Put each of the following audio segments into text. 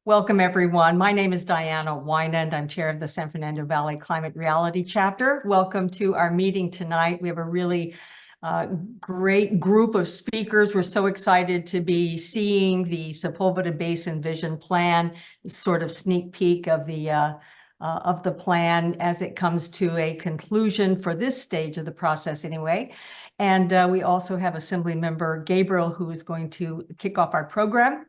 Welcome, everyone. My name is Diana Weinand. I'm chair of the San Fernando Valley Climate Reality Chapter. Welcome to our meeting tonight. We have a really great group of speakers. We're so excited to be seeing the Sepulveda Basin Vision Plan, sort of sneak peek of the plan as it comes to a conclusion for this stage of the process anyway. And we also have Assembly Member Gabriel, who is going to kick off our program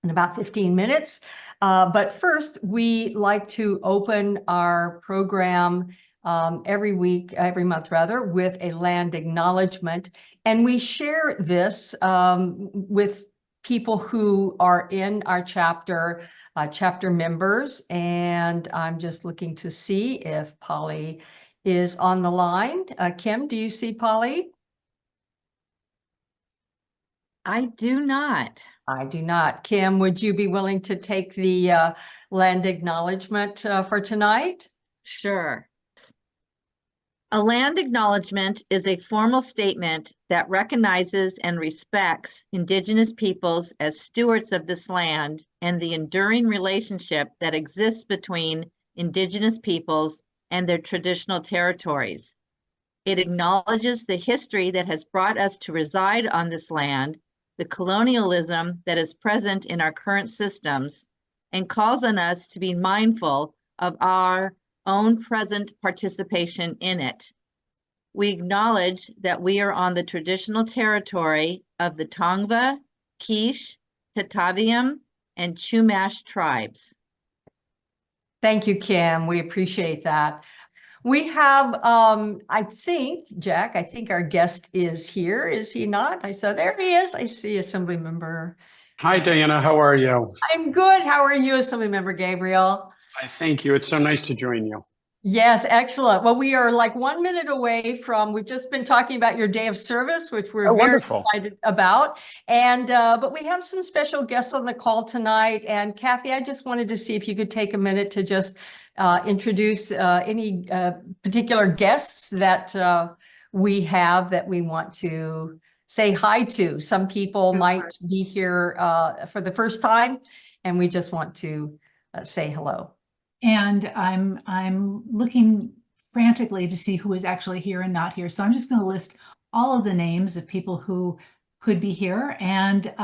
in about 15 minutes. But first, we like to open our program every month rather, with a land acknowledgement. And we share this with people who are in our chapter, chapter members. And I'm just looking to see if Polly is on the line. Kim, do you see Polly? I do not. I do not. Kim, would you be willing to take the land acknowledgement for tonight? Sure. A land acknowledgement is a formal statement that recognizes and respects Indigenous peoples as stewards of this land and the enduring relationship that exists between Indigenous peoples and their traditional territories. It acknowledges the history that has brought us to reside on this land, the colonialism that is present in our current systems, and calls on us to be mindful of our own present participation in it. We acknowledge that we are on the traditional territory of the Tongva, Quiche, Tataviam, and Chumash tribes. Thank you, Kim. We appreciate that. We have, I think, Jack, I think our guest is here. Is he not? There he is. I see Assembly Member. Hi, Diana. How are you? I'm good. How are you, Assembly Member Gabriel? Thank you. It's so nice to join you. Yes, excellent. Well, we are like 1 minute away from, we've just been talking about your day of service, which we're very wonderful. excited about. And, but we have some special guests on the call tonight. And Kathy, I just wanted to see if you could take a minute to just introduce any particular guests that we have that we want to say hi to. Some people might be here for the first time, and we just want to say hello. And I'm looking frantically to see who is actually here and not here. So I'm just going to list all of the names of people who could be here, and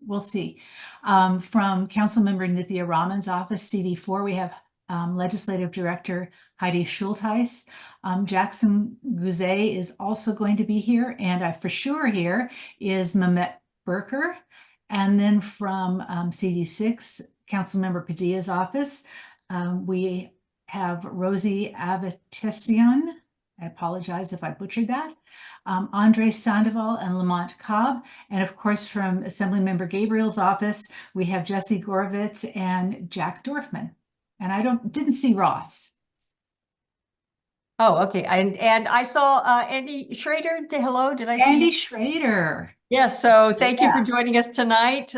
we'll see. From Councilmember Nithya Raman's office, CD4, we have Legislative Director Heidi Schultheis. Jackson Guzet is also going to be here, and for sure here is Mehmet Berker. And then from CD6, Councilmember Padilla's office, we have Rosie Avatesian. I apologize if I butchered that. Andre Sandoval and Lamont Cobb. And of course, from Assemblymember Gabriel's office, we have Jesse Gorovitz and Jack Dorfman. And I didn't see Ross. Oh, okay. And I saw Andy Schrader. Hello, did I see Andy you? Schrader. Yes, so thank you for joining us tonight.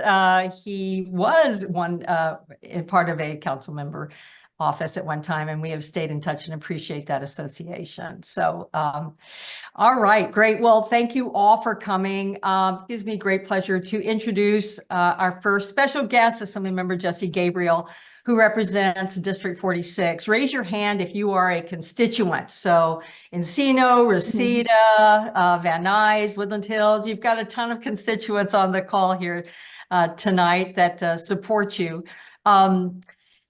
He was part of a council member office at one time, and we have stayed in touch and appreciate that association. So, all right, great. Well, thank you all for coming. It gives me great pleasure to introduce our first special guest, Assemblymember Jesse Gabriel, who represents District 46. Raise your hand if you are a constituent. So Encino, Reseda, Van Nuys, Woodland Hills, you've got a ton of constituents on the call here tonight that support you.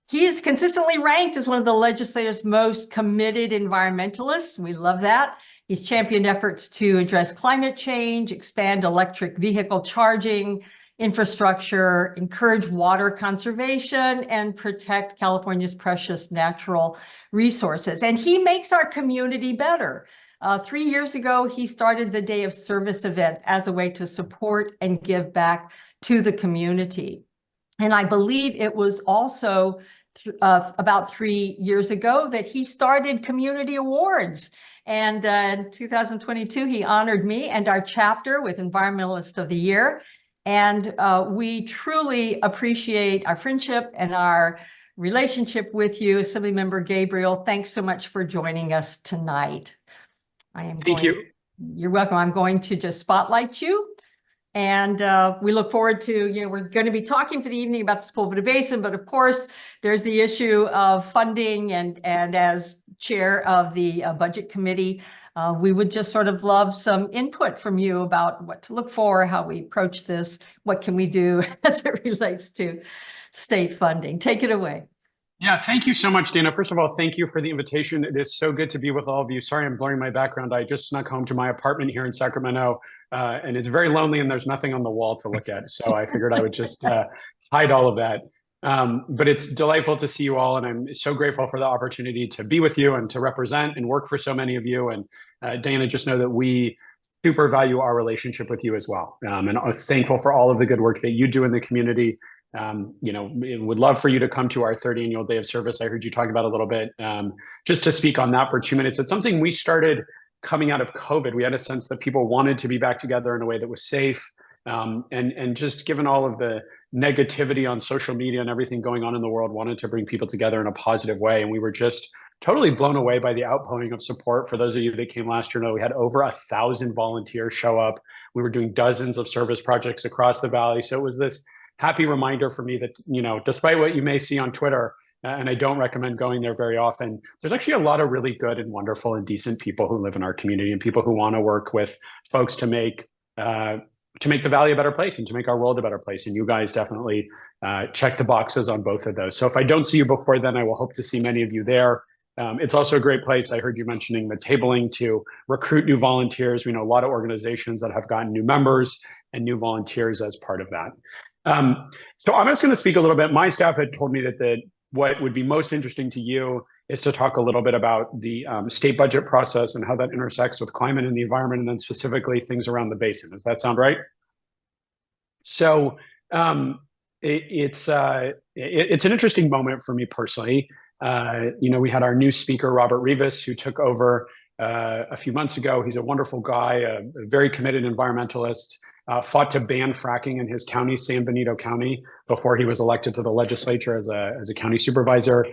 He is consistently ranked as one of the legislature's most committed environmentalists. We love that. He's championed efforts to address climate change, expand electric vehicle charging, infrastructure, encourage water conservation, and protect California's precious natural resources. And he makes our community better. 3 years ago, he started the Day of Service event as a way to support and give back to the community. And I believe it was also about 3 years ago that he started community awards. And in 2022, he honored me and our chapter with Environmentalist of the Year. And we truly appreciate our friendship and our relationship with you, Assemblymember Gabriel. Thanks so much for joining us tonight. Thank you. You're welcome. I'm going to just spotlight you. And we look forward to, we're going to be talking for the evening about the Sepulveda Basin, but of course, there's the issue of funding. And as chair of the budget committee, we would just sort of love some input from you about what to look for, how we approach this, what can we do as it relates to state funding. Take it away. Yeah, thank you so much, Dana. First of all, thank you for the invitation. It is so good to be with all of you. Sorry, I'm blurring my background. I just snuck home to my apartment here in Sacramento, and it's very lonely and there's nothing on the wall to look at. So I figured I would just hide all of that. But it's delightful to see you all, and I'm so grateful for the opportunity to be with you and to represent and work for so many of you. And Dana, just know that we super value our relationship with you as well. And I'm thankful for all of the good work that you do in the community. Would love for you to come to our third annual day of service. I heard you talk about a little bit, just to speak on that for 2 minutes. It's something we started coming out of COVID. We had a sense that people wanted to be back together in a way that was safe. And just given all of the negativity on social media and everything going on in the world, wanted to bring people together in a positive way. And we were just totally blown away by the outpouring of support. For those of you that came last year, know we had over 1,000 volunteers show up. We were doing dozens of service projects across the valley. So it was this happy reminder for me that, despite what you may see on Twitter, and I don't recommend going there very often, there's actually a lot of really good and wonderful and decent people who live in our community and people who want to work with folks to make the valley a better place and to make our world a better place. And you guys definitely check the boxes on both of those. So if I don't see you before then, I will hope to see many of you there. It's also a great place. I heard you mentioning the tabling to recruit new volunteers. We know a lot of organizations that have gotten new members and new volunteers as part of that. So I'm just going to speak a little bit. My staff had told me that what would be most interesting to you is to talk a little bit about the state budget process and how that intersects with climate and the environment, and then specifically things around the basin. Does that sound right? So it's an interesting moment for me personally. We had our new speaker, Robert Rivas, who took over a few months ago. He's a wonderful guy, a very committed environmentalist. Fought to ban fracking in his county, San Benito County, before he was elected to the legislature as a county supervisor.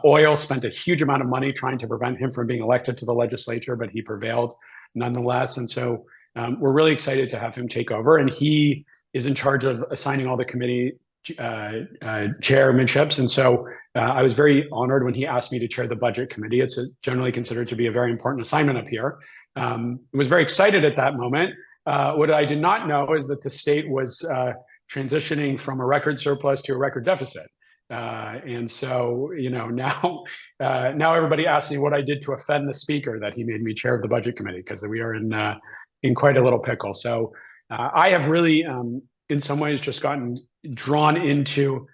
Oil spent a huge amount of money trying to prevent him from being elected to the legislature, but he prevailed nonetheless. And so we're really excited to have him take over. And he is in charge of assigning all the committee chairmanships. And so I was very honored when he asked me to chair the budget committee. It's generally considered to be a very important assignment up here. I was very excited at that moment. What I did not know is that the state was transitioning from a record surplus to a record deficit. And so, now everybody asks me what I did to offend the speaker that he made me chair of the budget committee, because we are in quite a little pickle. So I have really, in some ways, just gotten drawn into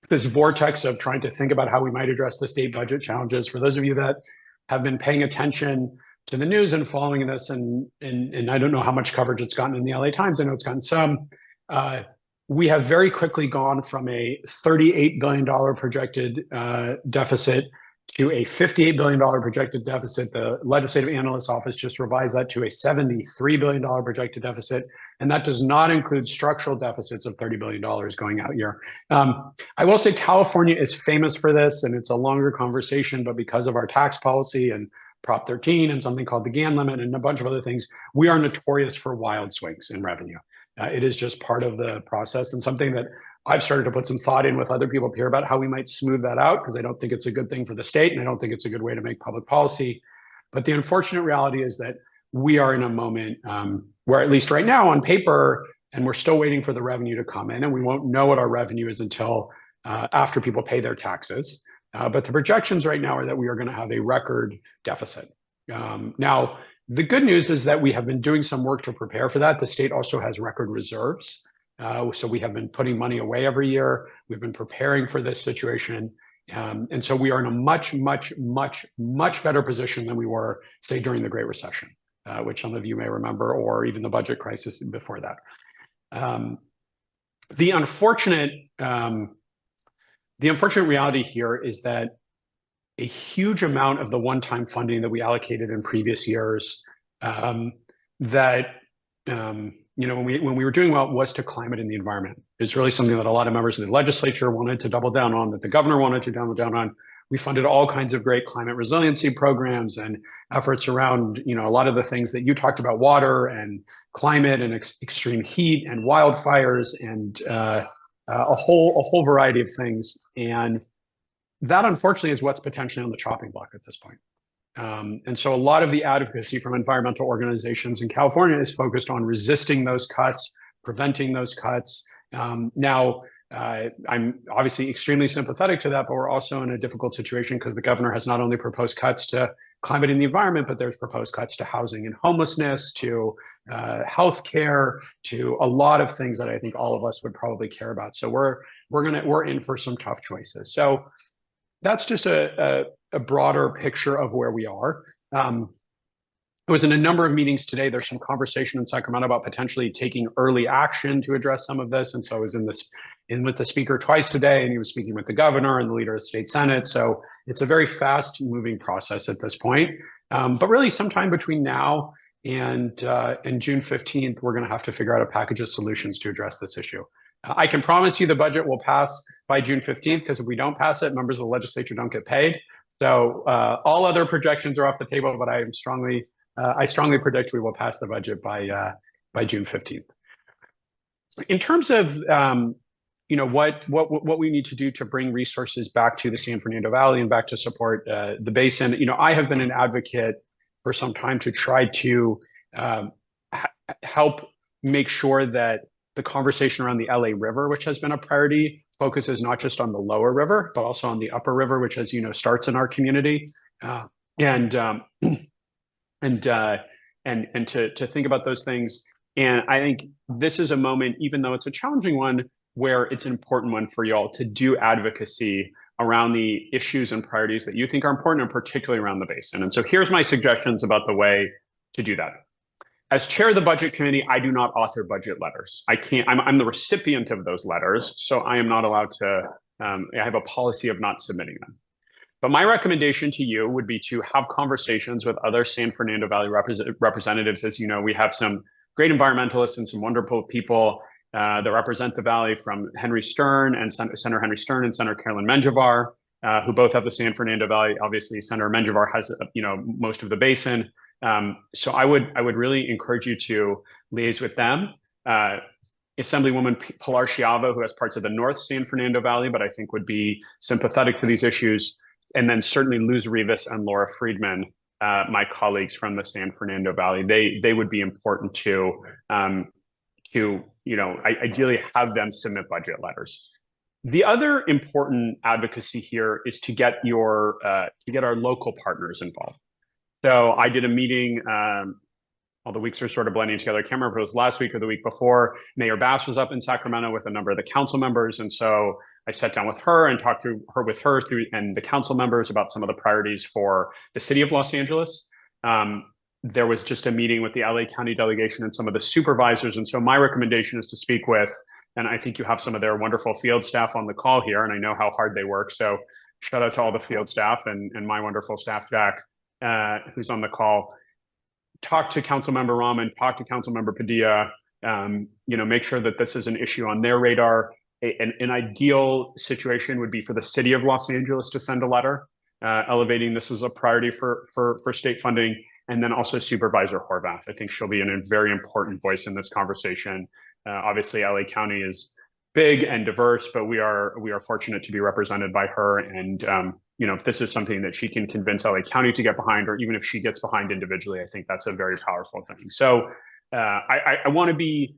this vortex of trying to think about how we might address the state budget challenges. For those of you that have been paying attention to the news and following this, and I don't know how much coverage it's gotten in the LA Times. I know it's gotten some. We have very quickly gone from a $38 billion projected deficit to a $58 billion projected deficit. The Legislative Analyst's Office just revised that to a $73 billion projected deficit. And that does not include structural deficits of $30 billion going out year. I will say California is famous for this, and it's a longer conversation, but because of our tax policy and Prop 13 and something called the GAN limit and a bunch of other things, we are notorious for wild swings in revenue. It is just part of the process, and something that I've started to put some thought in with other people up here about how we might smooth that out, because I don't think it's a good thing for the state, and I don't think it's a good way to make public policy. But the unfortunate reality is that we are in a moment where, at least right now on paper, and we're still waiting for the revenue to come in, and we won't know what our revenue is until after people pay their taxes. But the projections right now are that we are going to have a record deficit. Now, the good news is that we have been doing some work to prepare for that. The state also has record reserves. So we have been putting money away every year. We've been preparing for this situation. And so we are in a much, much, much, much better position than we were, say, during the Great Recession, which some of you may remember, or even the budget crisis before that. The unfortunate reality here is that a huge amount of the one-time funding that we allocated in previous years, when we were doing well, was to climate and the environment. It's really something that a lot of members of the legislature wanted to double down on, that the governor wanted to double down on. We funded all kinds of great climate resiliency programs and efforts around, a lot of the things that you talked about, water and climate and extreme heat and wildfires and a whole variety of things. And that, unfortunately, is what's potentially on the chopping block at this point. And so a lot of the advocacy from environmental organizations in California is focused on resisting those cuts, preventing those cuts. Now, I'm obviously extremely sympathetic to that, but we're also in a difficult situation because the governor has not only proposed cuts to climate and the environment, but there's proposed cuts to housing and homelessness, to healthcare, to a lot of things that I think all of us would probably care about. So we're in for some tough choices. So that's just a broader picture of where we are. I was in a number of meetings today. There's some conversation in Sacramento about potentially taking early action to address some of this. And so I was in with the speaker twice today, and he was speaking with the governor and the leader of the state Senate. So it's a very fast moving process at this point. But really sometime between now and June 15th, we're going to have to figure out a package of solutions to address this issue. I can promise you the budget will pass by June 15th, because if we don't pass it, members of the legislature don't get paid. So all other projections are off the table, but I strongly predict we will pass the budget by June 15th. In terms of what we need to do to bring resources back to the San Fernando Valley and back to support the basin, I have been an advocate for some time to try to help make sure that the conversation around the LA River, which has been a priority, focuses not just on the lower river, but also on the upper river, which, as you know, starts in our community. And to think about those things. And I think this is a moment, even though it's a challenging one, where it's an important one for y'all to do advocacy around the issues and priorities that you think are important, and particularly around the basin. And so here's my suggestions about the way to do that. As chair of the budget committee, I do not author budget letters. I'm the recipient of those letters, so I am not allowed to, I have a policy of not submitting them. But my recommendation to you would be to have conversations with other San Fernando Valley representatives. As you know, we have some great environmentalists and some wonderful people that represent the Valley, from Henry Stern and Senator Henry Stern and Senator Carolyn Menjivar, who both have the San Fernando Valley. Obviously, Senator Menjivar has most of the basin. So I would really encourage you to liaise with them. Assemblywoman Pilar Chiava, who has parts of the North San Fernando Valley, but I think would be sympathetic to these issues. And then certainly Luz Rivas and Laura Friedman, my colleagues from the San Fernando Valley. They would be important to ideally have them submit budget letters. The other important advocacy here is to get our local partners involved. So I did a meeting, all the weeks are sort of blending together. I can't remember if it was last week or the week before. Mayor Bass was up in Sacramento with a number of the council members. And so I sat down with her and talked through and the council members about some of the priorities for the city of Los Angeles. There was just a meeting with the LA County delegation and some of the supervisors. And so my recommendation is to speak with, and I think you have some of their wonderful field staff on the call here, and I know how hard they work. So shout out to all the field staff and my wonderful staff, Jack, who's on the call. Talk to Councilmember Rahman, talk to Councilmember Padilla, make sure that this is an issue on their radar. An ideal situation would be for the city of Los Angeles to send a letter elevating this as a priority for state funding, and then also Supervisor Horvath. I think she'll be a very important voice in this conversation. Obviously, LA County is big and diverse, but we are fortunate to be represented by her. And if this is something that she can convince LA County to get behind, or even if she gets behind individually, I think that's a very powerful thing. So I want to be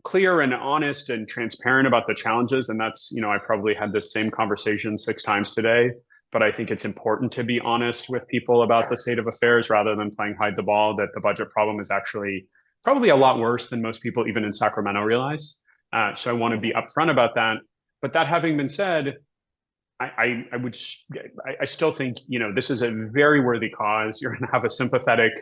clear and honest and transparent about the challenges. And that's, I probably had this same conversation 6 times today, but I think it's important to be honest with people about the state of affairs rather than playing hide the ball, that the budget problem is actually probably a lot worse than most people, even in Sacramento, realize. So I want to be upfront about that. But that having been said, I still think, this is a very worthy cause. You're going to have a sympathetic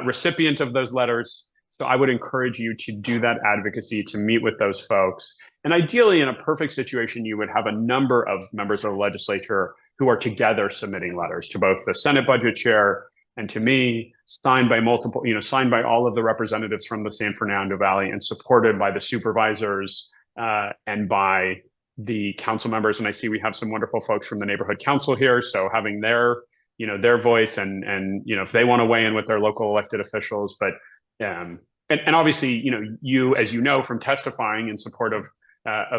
recipient of those letters. So I would encourage you to do that advocacy, to meet with those folks. And ideally, in a perfect situation, you would have a number of members of the legislature who are together submitting letters to both the Senate budget chair and to me, signed by all of the representatives from the San Fernando Valley and supported by the supervisors and by the council members, and I see we have some wonderful folks from the neighborhood council here. So having their, their voice and if they want to weigh in with their local elected officials, but and obviously, you, as you know, from testifying in support of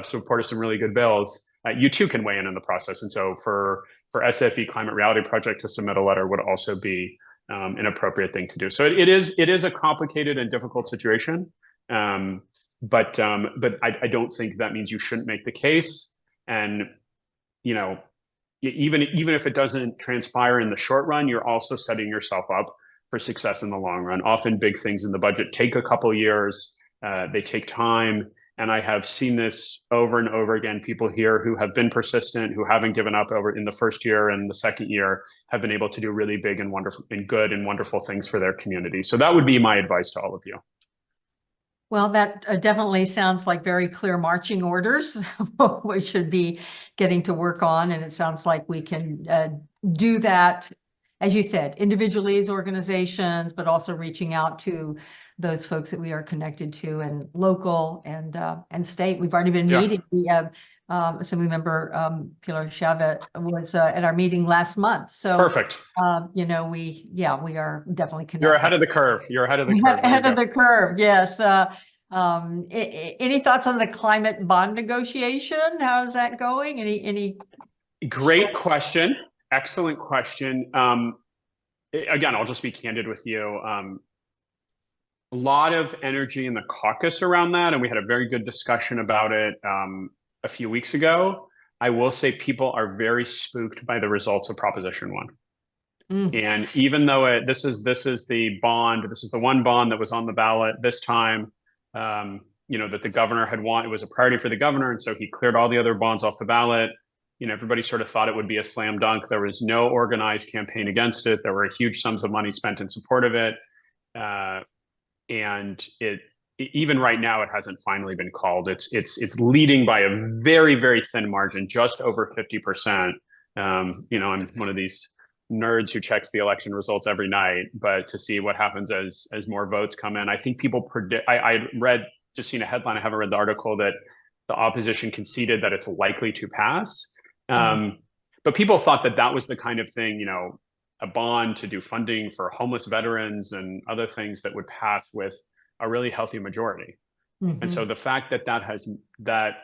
some really good bills, you too can weigh in the process. And so for SFV Climate Reality Project to submit a letter would also be an appropriate thing to do. So it is a complicated and difficult situation. But I don't think that means you shouldn't make the case. And, even if it doesn't transpire in the short run, you're also setting yourself up for success in the long run. Often big things in the budget take a couple years, they take time. And I have seen this over and over again. People here who have been persistent, who haven't given up over in the first year and the second year, have been able to do really big and wonderful and good and wonderful things for their community. So that would be my advice to all of you. Well, that definitely sounds like very clear marching orders we should be getting to work on. And it sounds like we can do that, as you said, individually as organizations, but also reaching out to those folks that we are connected to, and local and state. We've already been meeting. We have Assemblymember Pilar Chavez was at our meeting last month. So perfect. we are definitely connected. You're ahead of the curve. You're ahead of the curve. Ahead of the curve. Yes. Any thoughts on the climate bond negotiation? How's that going? Any? Great question. Excellent question. Again, I'll just be candid with you. A lot of energy in the caucus around that, and we had a very good discussion about it a few weeks ago. I will say people are very spooked by the results of Proposition 1. And even though this is the bond, this is the one bond that was on the ballot this time, that the governor had won, it was a priority for the governor, and so he cleared all the other bonds off the ballot. Everybody sort of thought it would be a slam dunk. There was no organized campaign against it. There were huge sums of money spent in support of it. And even right now, it hasn't finally been called. It's leading by a very, very thin margin, just over 50%. I'm one of these nerds who checks the election results every night, but to see what happens as more votes come in, I think people predict. I just seen a headline. I haven't read the article that the opposition conceded that it's likely to pass. But people thought that was the kind of thing, a bond to do funding for homeless veterans and other things that would pass with a really healthy majority. And so the fact that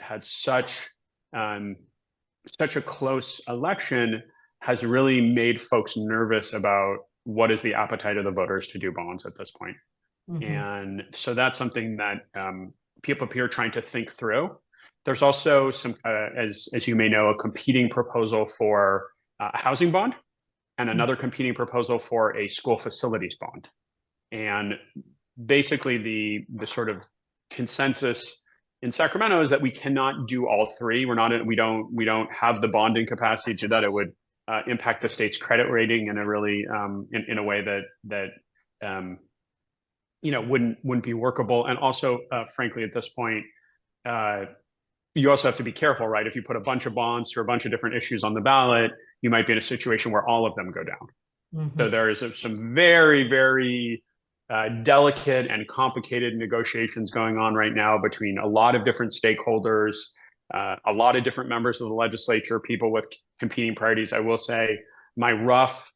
had such a close election has really made folks nervous about what is the appetite of the voters to do bonds at this point. And so that's something that people appear trying to think through. There's also some, as you may know, a competing proposal for a housing bond, and another competing proposal for a school facilities bond. And basically the sort of consensus in Sacramento is that we cannot do all three. We don't have the bonding capacity to do that. It would impact the state's credit rating in a really in a way that wouldn't be workable. And also, frankly, at this point, you also have to be careful, right? If you put a bunch of bonds for a bunch of different issues on the ballot, you might be in a situation where all of them go down. So there is some very, very delicate and complicated negotiations going on right now between a lot of different stakeholders, a lot of different members of the legislature, people with competing priorities. I will say my rough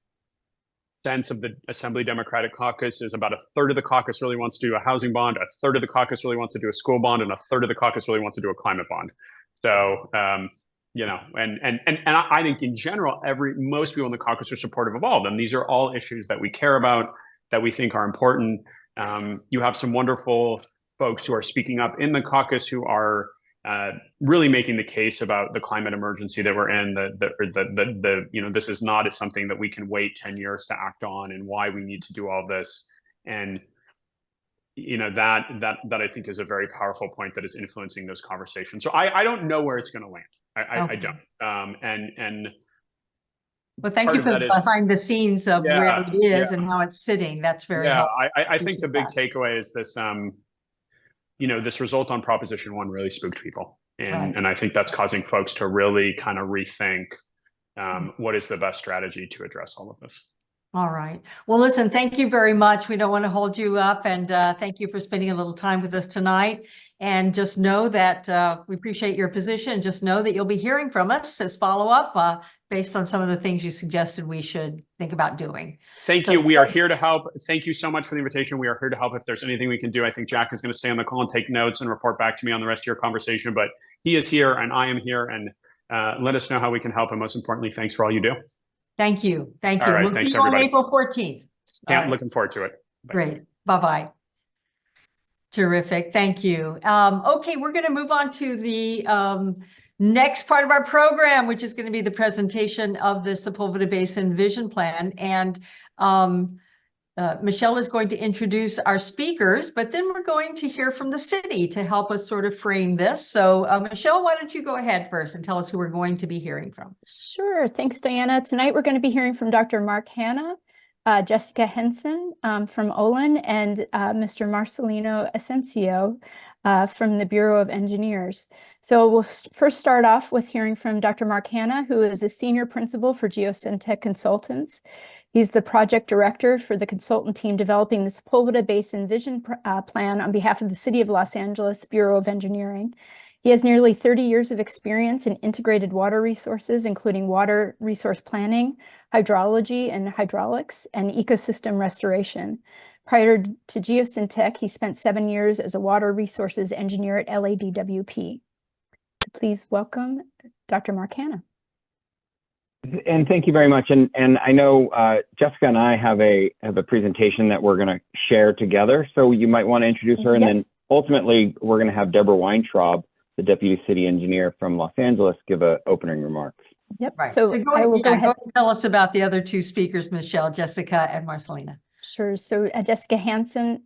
sense of the Assembly Democratic Caucus is about a third of the caucus really wants to do a housing bond, a third of the caucus really wants to do a school bond, and a third of the caucus really wants to do a climate bond. So, and I think in general, most people in the caucus are supportive of all of them. These are all issues that we care about, that we think are important. You have some wonderful folks who are speaking up in the caucus who are really making the case about the climate emergency that we're in, this is not something that we can wait 10 years to act on, and why we need to do all this. And that I think is a very powerful point that is influencing those conversations. So I don't know where it's going to land. I don't. Well, thank you for the behind the scenes of where it is and how it's sitting. That's very helpful. I think the big takeaway is this, this result on Proposition 1 really spooked people. And I think that's causing folks to really kind of rethink what is the best strategy to address all of this. All right. Well, listen, thank you very much. We don't want to hold you up, and thank you for spending a little time with us tonight. And just know that we appreciate your position. Just know that you'll be hearing from us as follow-up based on some of the things you suggested we should think about doing. Thank So you. We are here to help. Thank you so much for the invitation. We are here to help if there's anything we can do. I think Jack is going to stay on the call and take notes and report back to me on the rest of your conversation, but he is here and I am here, and let us know how we can help. And most importantly, thanks for all you do. Thank you. Thank All you. right, We'll thanks, see you on everybody. April 14th. Looking forward to it. Bye. Great. Bye-bye. Terrific. Thank you. Okay, we're going to move on to the next part of our program, which is going to be the presentation of the Sepulveda Basin Vision Plan. And Michelle is going to introduce our speakers, but then we're going to hear from the city to help us sort of frame this. So Michelle, why don't you go ahead first and tell us who we're going to be hearing from? Sure. Thanks, Diana. Tonight we're going to be hearing from Dr. Mark Hanna, Jessica Henson from OLIN, and Mr. Marcelino Ascensio from the Bureau of Engineers. So we'll first start off with hearing from Dr. Mark Hanna, who is a senior principal for Geosyntec Consultants. He's the project director for the consultant team developing the Sepulveda Basin Vision Plan on behalf of the City of Los Angeles Bureau of Engineering. He has nearly 30 years of experience in integrated water resources, including water resource planning, hydrology and hydraulics, and ecosystem restoration. Prior to Geosyntec, he spent 7 years as a water resources engineer at LADWP. Please welcome Dr. Mark Hanna. And thank you very much. And I know Jessica and I have a presentation that we're going to share together. So you might want to introduce her, and Yes. then ultimately we're going to have Deborah Weintraub, the deputy city engineer from Los Angeles, give opening remarks. Yep. Right. So I will go ahead. and tell us about the other two speakers, Michelle, Jessica, and Marcelina. Sure. So Jessica Henson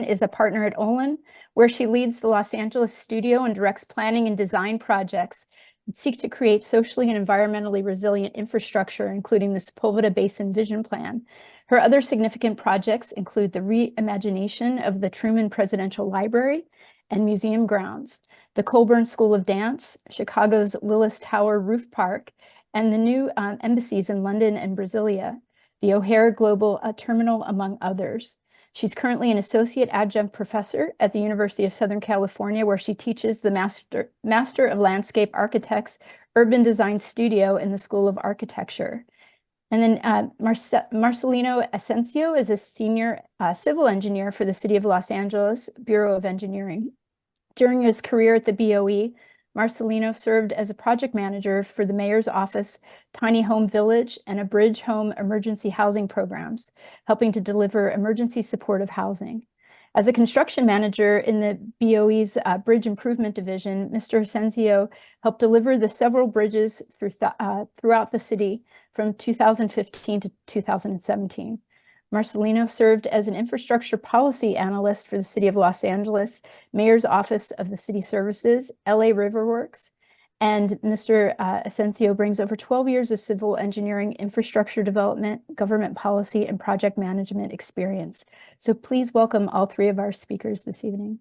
is a partner at OLIN, where she leads the Los Angeles studio and directs planning and design projects that seek to create socially and environmentally resilient infrastructure, including the Sepulveda Basin Vision Plan. Her other significant projects include the reimagination of the Truman Presidential Library and Museum grounds, the Colburn School of Dance, Chicago's Willis Tower Roof Park, and the new embassies in London and Brasilia, the O'Hare Global Terminal, among others. She's currently an associate adjunct professor at the University of Southern California, where she teaches the Master of Landscape Architects Urban Design Studio in the School of Architecture. And then Marcelino Ascensio is a senior civil engineer for the City of Los Angeles Bureau of Engineering. During his career at the BOE, Marcelino served as a project manager for the mayor's office, Tiny Home Village, and a Bridge Home emergency housing programs, helping to deliver emergency supportive housing. As a construction manager in the BOE's Bridge Improvement Division, Mr. Ascensio helped deliver the several bridges throughout the city from 2015 to 2017. Marcelino served as an infrastructure policy analyst for the City of Los Angeles, Mayor's Office of the City Services, LA Riverworks, and Mr. Ascensio brings over 12 years of civil engineering, infrastructure development, government policy, and project management experience. So please welcome all three of our speakers this evening.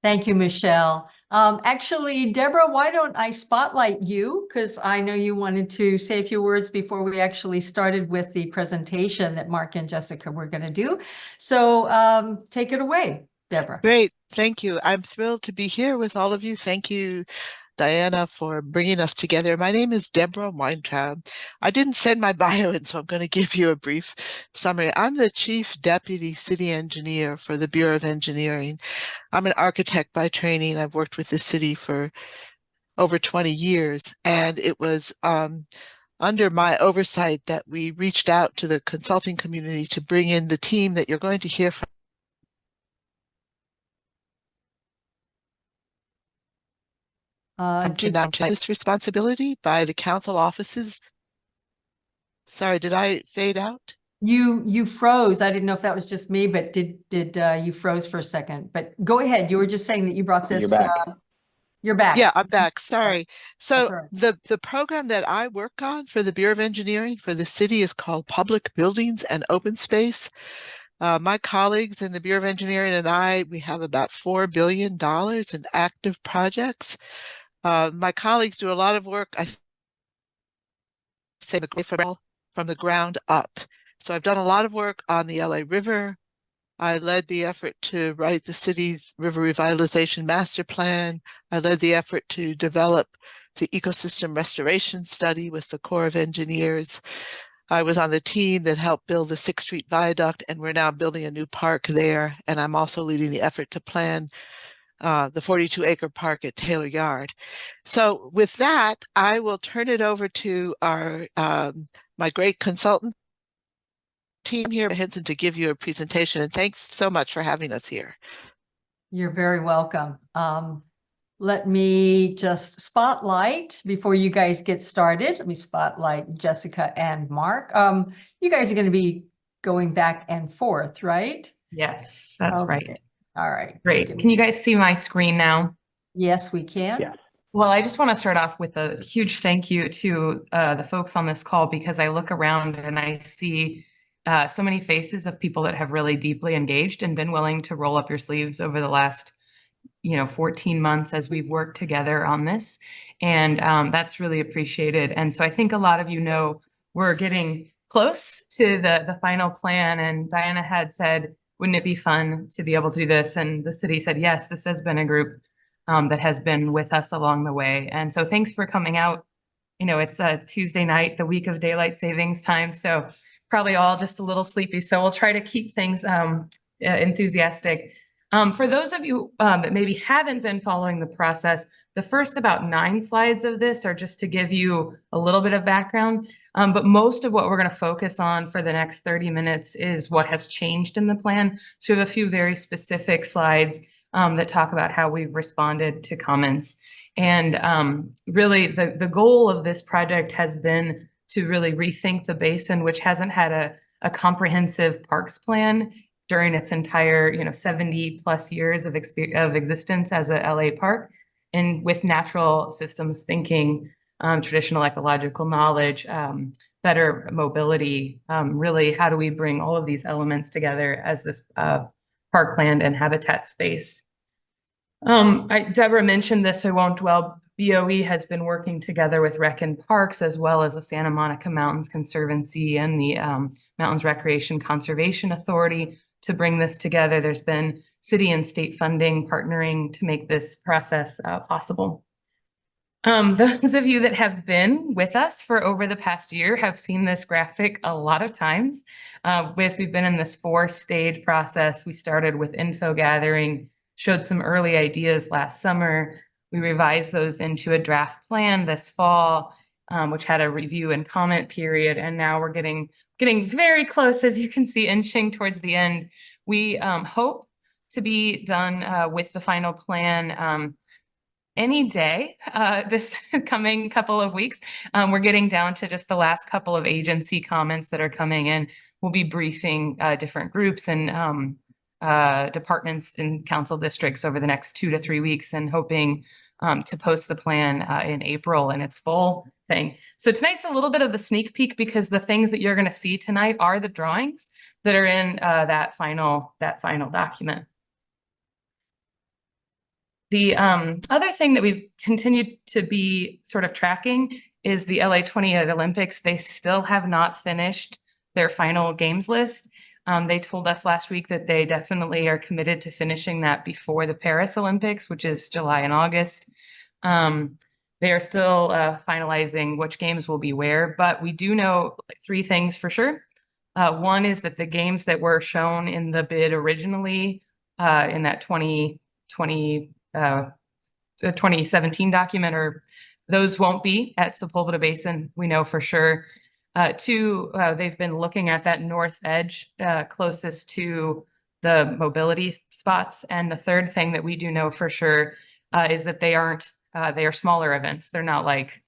Thank you, Michelle. Actually, Deborah, why don't I spotlight you? Because I know you wanted to say a few words before we actually started with the presentation that Mark and Jessica were going to do. So take it away, Deborah. Great. Thank you. I'm thrilled to be here with all of you. Thank you, Diana, for bringing us together. My name is Deborah Weintraub. I didn't send my bio in, so I'm going to give you a brief summary. I'm the Chief Deputy City Engineer for the Bureau of Engineering. I'm an architect by training. I've worked with the city for over 20 years, and it was under my oversight that we reached out to the consulting community to bring in the team that you're going to hear from. To now take this responsibility by the council offices. Sorry, did I fade out? You froze. I didn't know if that was just me, but did you froze for a second? But go ahead. You were just saying that you brought this. You're back. You're back. Yeah, I'm back. Sorry. So right. the program that I work on for the Bureau of Engineering for the city is called Public Buildings and Open Space. My colleagues in the Bureau of Engineering and we have about $4 billion in active projects. My colleagues do a lot of work, I say, from the ground up. So I've done a lot of work on the LA River. I led the effort to write the city's river revitalization master plan. I led the effort to develop the ecosystem restoration study with the Corps of Engineers. I was on the team that helped build the 6th Street Viaduct, and we're now building a new park there. And I'm also leading the effort to plan the 42-acre park at Taylor Yard. So with that, I will turn it over to our my great consultant team here, Henson, to give you a presentation. And thanks so much for having us here. You're very welcome. Let me just spotlight before you guys get started. Let me spotlight Jessica and Mark. You guys are going to be going back and forth, right? Yes, that's Okay. right. All right. Great. Can you guys see my screen now? Yes, we can. Yes. Well, I just want to start off with a huge thank you to the folks on this call, because I look around and I see so many faces of people that have really deeply engaged and been willing to roll up your sleeves over the last 14 months as we've worked together on this. And that's really appreciated. And so I think a lot of we're getting close to the final plan. And Diana had said, wouldn't it be fun to be able to do this? And the city said, yes, this has been a group that has been with us along the way. And so thanks for coming out. It's a Tuesday night, the week of daylight savings time. So probably all just a little sleepy. So we'll try to keep things enthusiastic. For those of you that maybe haven't been following the process, the first about 9 slides of this are just to give you a little bit of background. But most of what we're going to focus on for the next 30 minutes is what has changed in the plan. So we have a few very specific slides that talk about how we've responded to comments. And really, the goal of this project has been to really rethink the basin, which hasn't had a comprehensive parks plan during its entire 70 plus years of existence as a LA park, and with natural systems thinking, traditional ecological knowledge, better mobility, really how do we bring all of these elements together as this parkland and habitat space. Deborah mentioned this, so I won't dwell. BOE has been working together with Rec and Parks, as well as the Santa Monica Mountains Conservancy and the Mountains Recreation Conservation Authority to bring this together. There's been city and state funding partnering to make this process possible. Those of you that have been with us for over the past year have seen this graphic a lot of times. We've been in this 4-stage process. We started with info gathering, showed some early ideas last summer. We revised those into a draft plan this fall, which had a review and comment period. And now we're getting very close, as you can see, inching towards the end. We hope to be done with the final plan any day this coming couple of weeks. We're getting down to just the last couple of agency comments that are coming in. We'll be briefing different groups and departments and council districts over the next 2 to 3 weeks, and hoping to post the plan in April in its full thing. So tonight's a little bit of the sneak peek, because the things that you're going to see tonight are the drawings that are in that final document. The other thing that we've continued to be sort of tracking is the LA 28 Olympics. They still have not finished their final games list. They told us last week that they definitely are committed to finishing that before the Paris Olympics, which is July and August. They are still finalizing which games will be where, but we do know 3 things for sure. One is that the games that were shown in the bid originally in that 2017 document, or those won't be at Sepulveda Basin, we know for sure. 2, they've been looking at that north edge closest to the mobility spots. And the third thing that we do know for sure is that they are smaller events. They're not like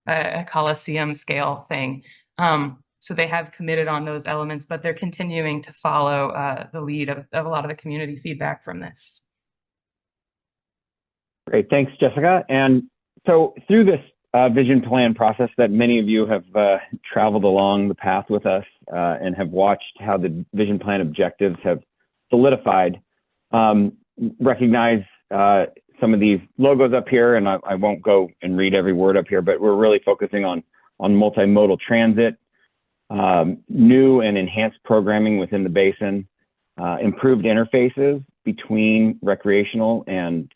a Coliseum scale thing. So they have committed on those elements, but they're continuing to follow the lead of a lot of the community feedback from this. Great, thanks, Jessica. And so through this vision plan process that many of you have traveled along the path with us and have watched how the vision plan objectives have solidified, recognize some of these logos up here, and I won't go and read every word up here, but we're really focusing on multimodal transit, new and enhanced programming within the basin, improved interfaces between recreational and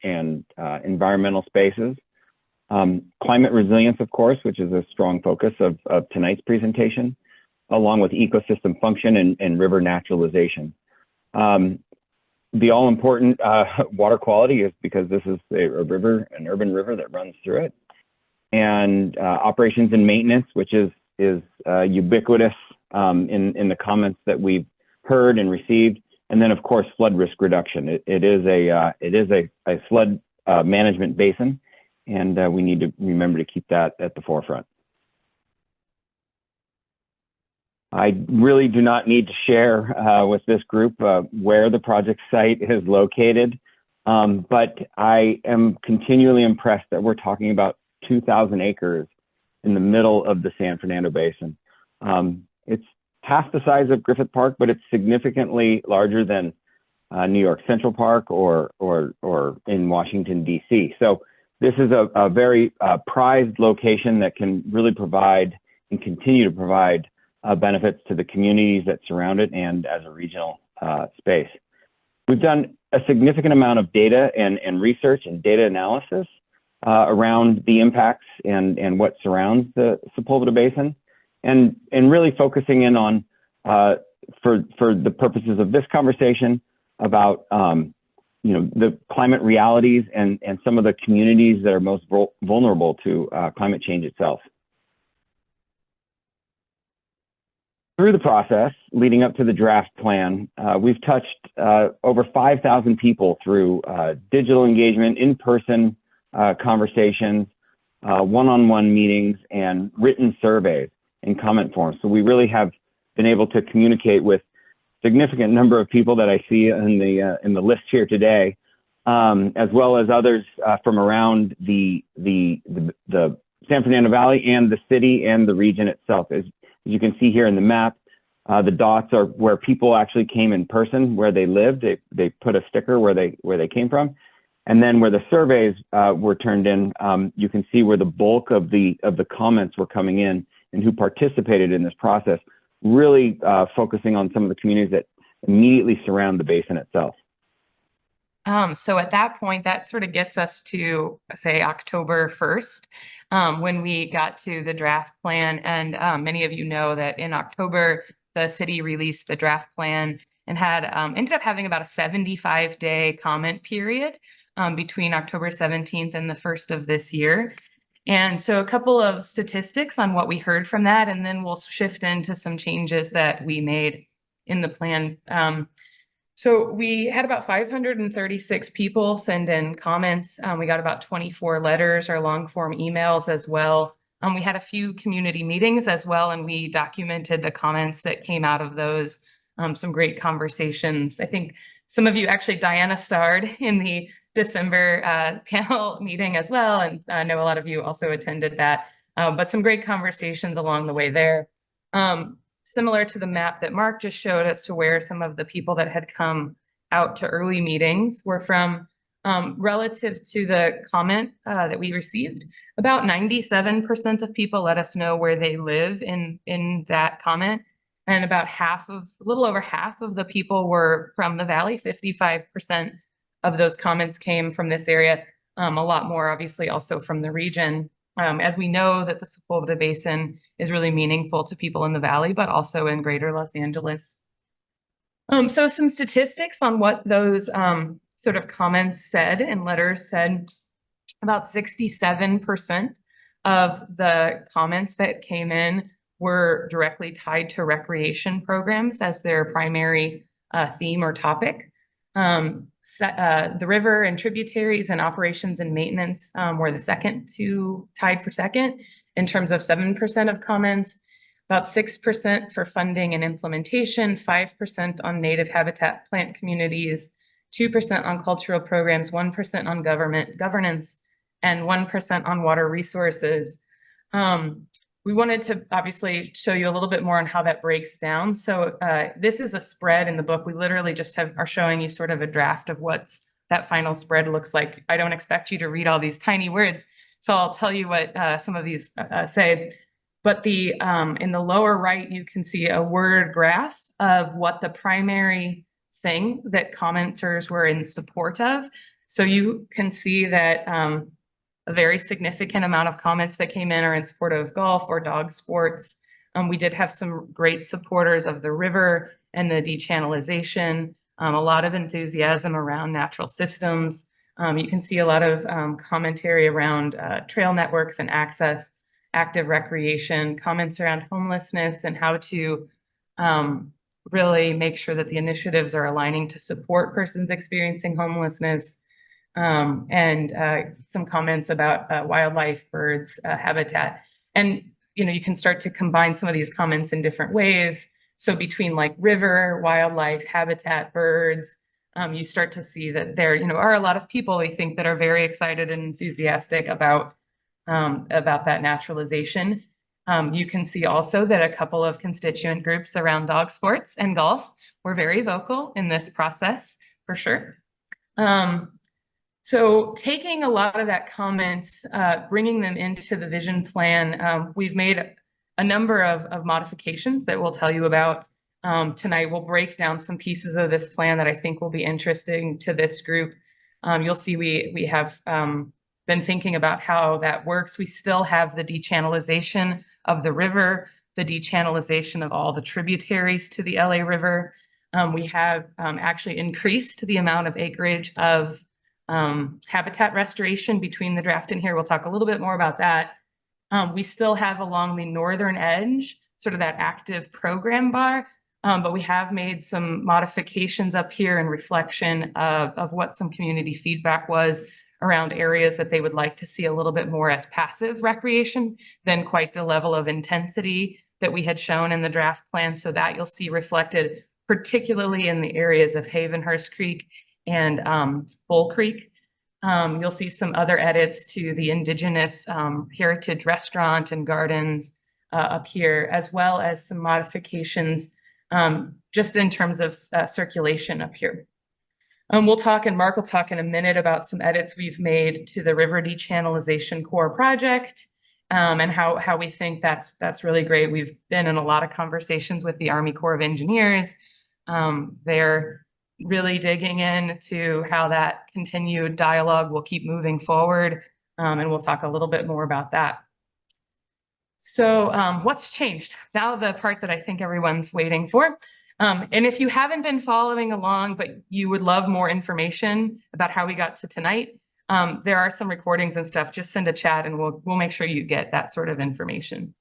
environmental spaces, climate resilience, of course, which is a strong focus of tonight's presentation, along with ecosystem function and river naturalization. The all-important water quality is because this is a river, an urban river that runs through it, and operations and maintenance, which is ubiquitous in the comments that we've heard and received, and then of course flood risk reduction. It is a flood management basin, and we need to remember to keep that at the forefront. I really do not need to share with this group where the project site is located, but I am continually impressed that we're talking about 2,000 acres in the middle of the San Fernando Basin. It's half the size of Griffith Park, but it's significantly larger than New York Central Park or in Washington, D.C. So this is a very prized location that can really provide and continue to provide benefits to the communities that surround it and as a regional space. We've done a significant amount of data and research and data analysis around the impacts and what surrounds the Sepulveda Basin, and really focusing in on, for the purposes of this conversation, about the climate realities and some of the communities that are most vulnerable to climate change itself. Through the process leading up to the draft plan, we've touched over 5,000 people through digital engagement, in-person conversations, one-on-one meetings, and written surveys and comment forms. So we really have been able to communicate with a significant number of people that I see in the list here today, as well as others from around the San Fernando Valley and the city and the region itself. As you can see here in the map, the dots are where people actually came in person, where they lived. They put a sticker where they came from, and then where the surveys were turned in, you can see where the bulk of the comments were coming in and who participated in this process, really focusing on some of the communities that immediately surround the basin itself. So at that point, that sort of gets us to, say, October 1st, when we got to the draft plan. And many of you know that in October, the city released the draft plan and had ended up having about a 75-day comment period between October 17th and the 1st of this year. And so a couple of statistics on what we heard from that, and then we'll shift into some changes that we made in the plan. So we had about 536 people send in comments. We got about 24 letters or long form emails as well. We had a few community meetings as well, and we documented the comments that came out of those. Some great conversations. I think some of you actually, Diana starred in the December panel meeting as well, and I know a lot of you also attended that, but some great conversations along the way there. Similar to the map that Mark just showed as to where some of the people that had come out to early meetings were from, relative to the comment that we received, about 97% of people let us know where they live in that comment. And about a little over half of the people were from the Valley. 55% of those comments came from this area. A lot more, obviously, also from the region. As we know that the Sepulveda Basin is really meaningful to people in the Valley, but also in greater Los Angeles. So some statistics on what those sort of comments said and letters said. About 67% of the comments that came in were directly tied to recreation programs as their primary theme or topic. The river and tributaries and operations and maintenance were the tied for second in terms of 7% of comments, about 6% for funding and implementation, 5% on native habitat plant communities, 2% on cultural programs, 1% on governance, and 1% on water resources. We wanted to obviously show you a little bit more on how that breaks down. So this is a spread in the book. We literally just are showing you sort of a draft of what that final spread looks like. I don't expect you to read all these tiny words, so I'll tell you what some of these say. But the in the lower right, you can see a word graph of what the primary thing that commenters were in support of. So you can see that a very significant amount of comments that came in are in support of golf or dog sports. We did have some great supporters of the river and the dechannelization, a lot of enthusiasm around natural systems. You can see a lot of commentary around trail networks and access, active recreation, comments around homelessness and how to really make sure that the initiatives are aligning to support persons experiencing homelessness, and some comments about wildlife, birds, habitat. And you can start to combine some of these comments in different ways. So between like river, wildlife, habitat, birds, you start to see that there are a lot of people, I think, that are very excited and enthusiastic about that naturalization. You can see also that a couple of constituent groups around dog sports and golf were very vocal in this process, for sure. So taking a lot of that comments, bringing them into the vision plan, we've made a number of modifications that we'll tell you about tonight. We'll break down some pieces of this plan that I think will be interesting to this group. You'll see we have been thinking about how that works. We still have the dechannelization of the river, the dechannelization of all the tributaries to the LA River. We have actually increased the amount of acreage of habitat restoration between the draft and here. We'll talk a little bit more about that. We still have along the northern edge, sort of that active program bar, but we have made some modifications up here in reflection of what some community feedback was around areas that they would like to see a little bit more as passive recreation than quite the level of intensity that we had shown in the draft plan. So that you'll see reflected particularly in the areas of Havenhurst Creek and Bull Creek. You'll see some other edits to the indigenous heritage restaurant and gardens up here, as well as some modifications just in terms of circulation up here. We'll talk, and Mark will talk in a minute about some edits we've made to the River Dechannelization Core project and how we think that's really great. We've been in a lot of conversations with the Army Corps of Engineers. They're really digging into how that continued dialogue will keep moving forward, and we'll talk a little bit more about that. So what's changed? Now the part that I think everyone's waiting for. And if you haven't been following along, but you would love more information about how we got to tonight, there are some recordings and stuff. Just send a chat and we'll make sure you get that sort of information.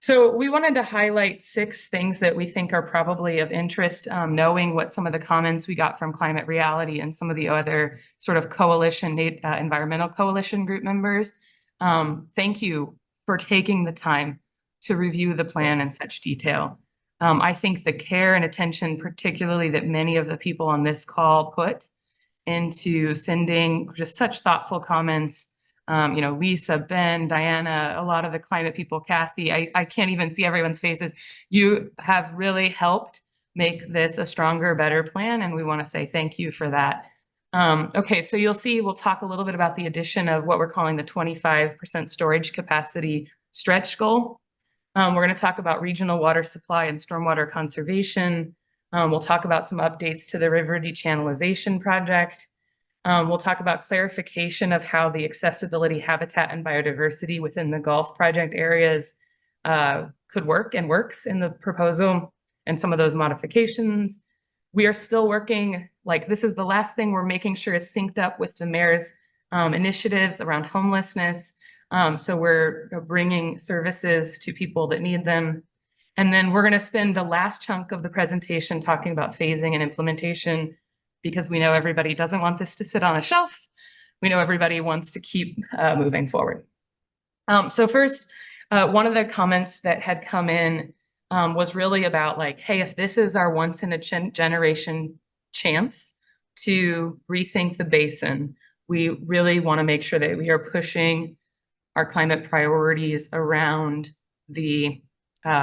So we wanted to highlight 6 things that we think are probably of interest, knowing what some of the comments we got from Climate Reality and some of the other sort of coalition, environmental coalition group members. Thank you for taking the time to review the plan in such detail. I think the care and attention, particularly that many of the people on this call put into sending just such thoughtful comments, Lisa, Ben, Diana, a lot of the climate people, Kathy, I can't even see everyone's faces. You have really helped make this a stronger, better plan, and we want to say thank you for that. Okay, so you'll see, we'll talk a little bit about the addition of what we're calling the 25% storage capacity stretch goal. We're going to talk about regional water supply and stormwater conservation. We'll talk about some updates to the river dechannelization project. We'll talk about clarification of how the accessibility, habitat, and biodiversity within the Gulf project areas could work and works in the proposal and some of those modifications. We are still working, this is the last thing we're making sure is synced up with the mayor's initiatives around homelessness. So we're bringing services to people that need them. And then we're going to spend the last chunk of the presentation talking about phasing and implementation, because we know everybody doesn't want this to sit on a shelf. We know everybody wants to keep moving forward. So first, one of the comments that had come in was really about hey, if this is our once in a generation chance to rethink the basin, we really want to make sure that we are pushing our climate priorities around the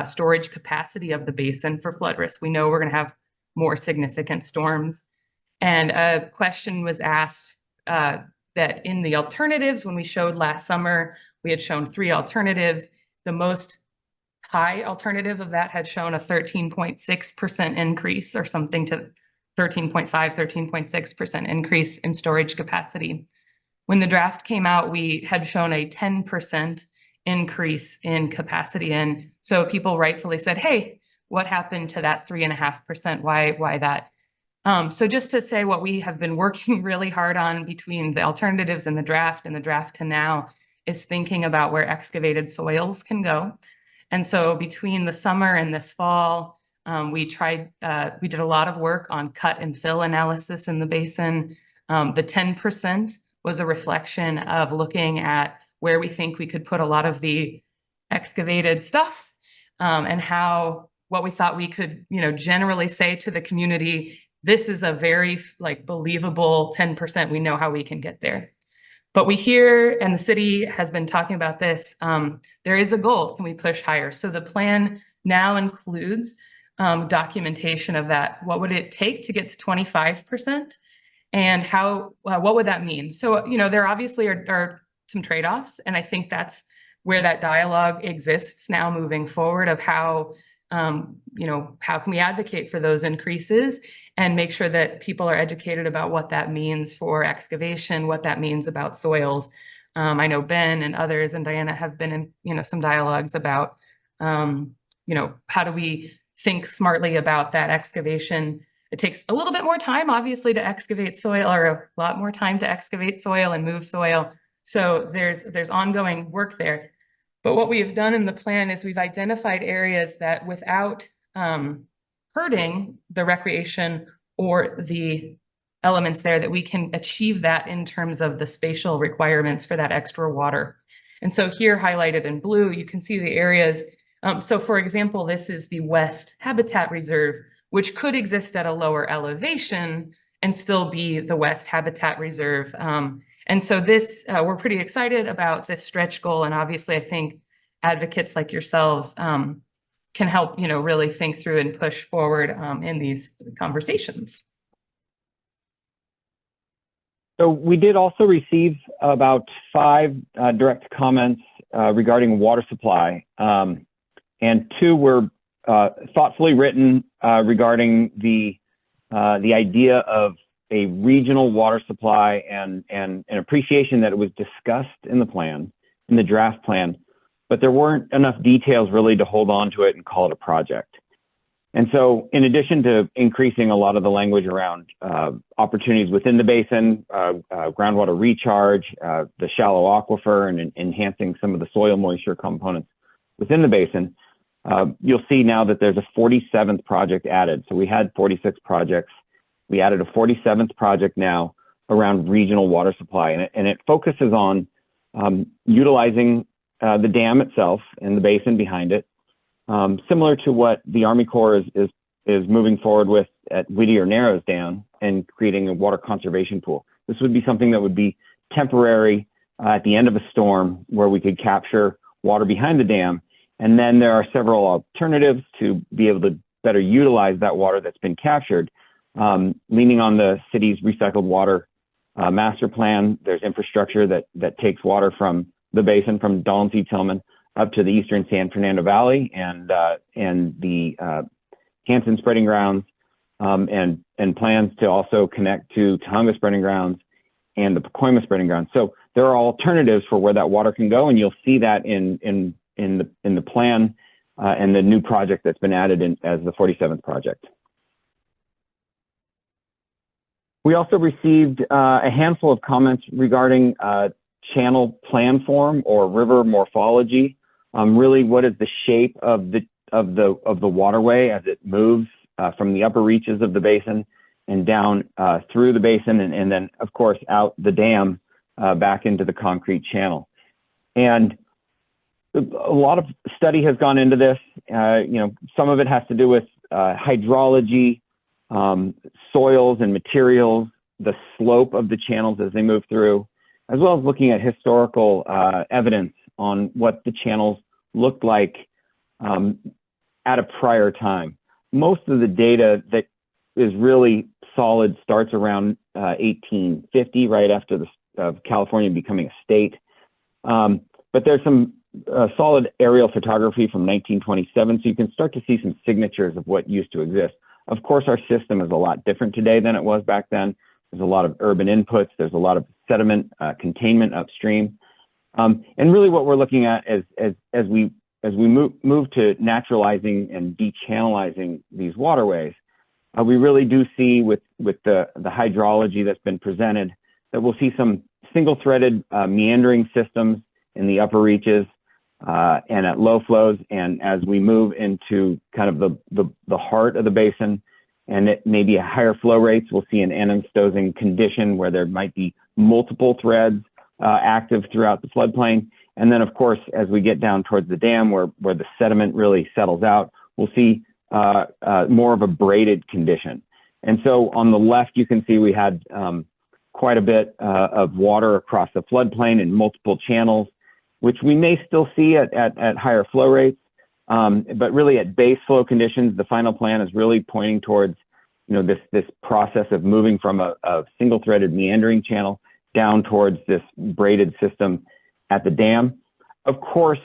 storage capacity of the basin for flood risk. We know we're going to have more significant storms. And a question was asked that in the alternatives, when we showed last summer, we had shown 3 alternatives. The most high alternative of that had shown a 13.6% increase or something to 13.5, 13.6% increase in storage capacity. When the draft came out, we had shown a 10% increase in capacity. And so people rightfully said, hey, what happened to that 3.5%? Why that? So just to say what we have been working really hard on between the alternatives and the draft to now is thinking about where excavated soils can go. And so between the summer and this fall, we did a lot of work on cut and fill analysis in the basin. The 10% was a reflection of looking at where we think we could put a lot of the excavated stuff, and what we thought we could, generally say to the community, this is a very believable 10%. We know how we can get there. But we hear, and the city has been talking about this, there is a goal. Can we push higher? So the plan now includes documentation of that. What would it take to get to 25%? And what would that mean? So, there obviously are some trade-offs. And I think that's where that dialogue exists now moving forward of how can we advocate for those increases and make sure that people are educated about what that means for excavation, what that means about soils. I know Ben and others and Diana have been in, some dialogues about, how do we think smartly about that excavation. It takes a little bit more time, obviously, to excavate soil, or a lot more time to excavate soil and move soil. So there's ongoing work there. But what we have done in the plan is we've identified areas that without hurting the recreation or the elements there, that we can achieve that in terms of the spatial requirements for that extra water. And so here highlighted in blue, you can see the areas. So for example, this is the West Habitat Reserve, which could exist at a lower elevation and still be the West Habitat Reserve. And so this, we're pretty excited about this stretch goal. And obviously, I think advocates like yourselves can help, really think through and push forward in these conversations. So we did also receive about 5 direct comments regarding water supply, and 2 were thoughtfully written regarding the idea of a regional water supply and an appreciation that it was discussed in the draft plan, but there weren't enough details really to hold on to it and call it a project. And so in addition to increasing a lot of the language around opportunities within the basin, groundwater recharge, the shallow aquifer, and enhancing some of the soil moisture components within the basin, you'll see now that there's a 47th project added. So we had 46 projects. We added a 47th project now around regional water supply, and it focuses on utilizing the dam itself and the basin behind it, similar to what the Army Corps is moving forward with at Whittier Narrows Dam and creating a water conservation pool. This would be something that would be temporary at the end of a storm where we could capture water behind the dam. And then there are several alternatives to be able to better utilize that water that's been captured. Leaning on the city's recycled water master plan, there's infrastructure that takes water from the basin, from Dallin-C-Tillman up to the eastern San Fernando Valley and the Hanson Spreading Grounds, and plans to also connect to Tujunga Spreading Grounds and the Pacoima Spreading Grounds. So there are alternatives for where that water can go, and you'll see that in the plan and the new project that's been added in as the 47th project. We also received a handful of comments regarding channel plan form or river morphology. Really, what is the shape of the waterway as it moves from the upper reaches of the basin and down through the basin, and then of course out the dam back into the concrete channel. And a lot of study has gone into this. Some of it has to do with hydrology, soils and materials, the slope of the channels as they move through, as well as looking at historical evidence on what the channels looked like at a prior time. Most of the data that is really solid starts around 1850, right after California becoming a state. But there's some solid aerial photography from 1927, so you can start to see some signatures of what used to exist. Of course, our system is a lot different today than it was back then. There's a lot of urban inputs. There's a lot of sediment containment upstream. And really what we're looking at as we move to naturalizing and dechannelizing these waterways, we really do see with the hydrology that's been presented that we'll see some single-threaded meandering systems in the upper reaches and at low flows. And as we move into kind of the heart of the basin and it maybe at higher flow rates, we'll see an anastosing condition where there might be multiple threads active throughout the floodplain. And then, of course, as we get down towards the dam where the sediment really settles out, we'll see more of a braided condition. And so on the left, you can see we had quite a bit of water across the floodplain in multiple channels, which we may still see at higher flow rates. But really at base flow conditions, the final plan is really pointing towards, this process of moving from a single-threaded meandering channel down towards this braided system at the dam. Of course,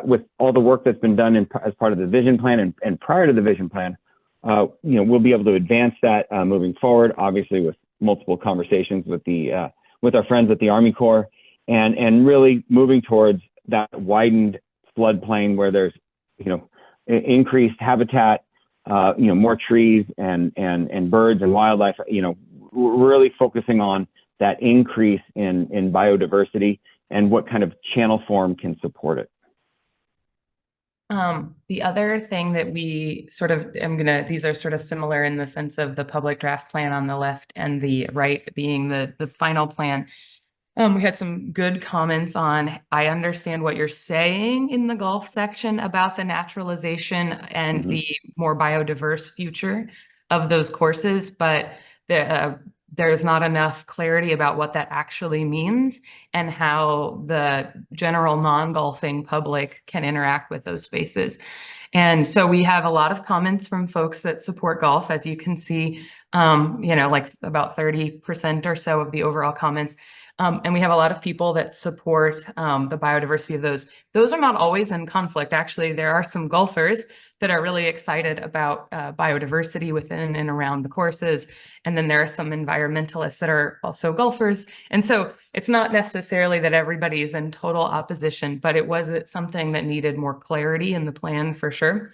with all the work that's been done as part of the vision plan and prior to the vision plan, we'll be able to advance that moving forward, obviously with multiple conversations with our friends at the Army Corps, and really moving towards that widened floodplain where there's, increased habitat, more trees and birds and wildlife. We're really focusing on that increase in biodiversity and what kind of channel form can support it. The other thing that we these are sort of similar in the sense of the public draft plan on the left and the right being the final plan. We had some good comments on, I understand what you're saying in the Gulf section about the naturalization and the more biodiverse future of those courses, but there's not enough clarity about what that actually means and how the general non-golfing public can interact with those spaces. And so we have a lot of comments from folks that support golf, as you can see, like about 30% or so of the overall comments. And we have a lot of people that support the biodiversity of those. Those are not always in conflict. Actually, there are some golfers that are really excited about biodiversity within and around the courses. And then there are some environmentalists that are also golfers. And so it's not necessarily that everybody is in total opposition, but it was something that needed more clarity in the plan for sure.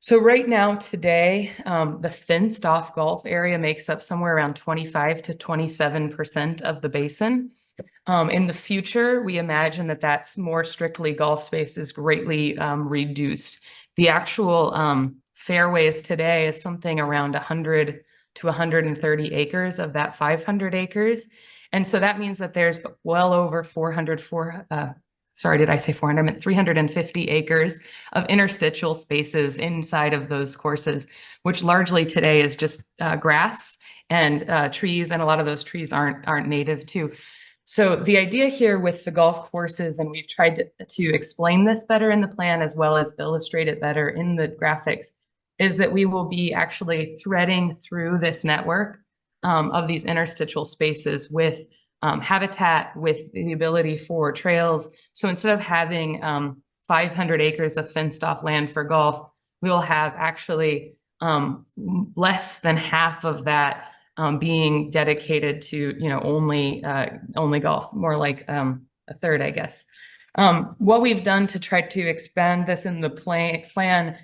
So right now, today, the fenced off golf area makes up somewhere around 25 to 27% of the basin. In the future, we imagine that that's more strictly golf spaces greatly reduced. The actual fairways today is something around 100 to 130 acres of that 500 acres. And so that means that there's well over 350 acres of interstitial spaces inside of those courses, which largely today is just grass and trees, and a lot of those trees aren't native too. So the idea here with the golf courses, and we've tried to explain this better in the plan as well as illustrate it better in the graphics, is that we will be actually threading through this network of these interstitial spaces with habitat, with the ability for trails. So instead of having 500 acres of fenced off land for golf, we will have actually less than half of that being dedicated to, only golf, more like a third, I guess. What we've done to try to expand this in the plan,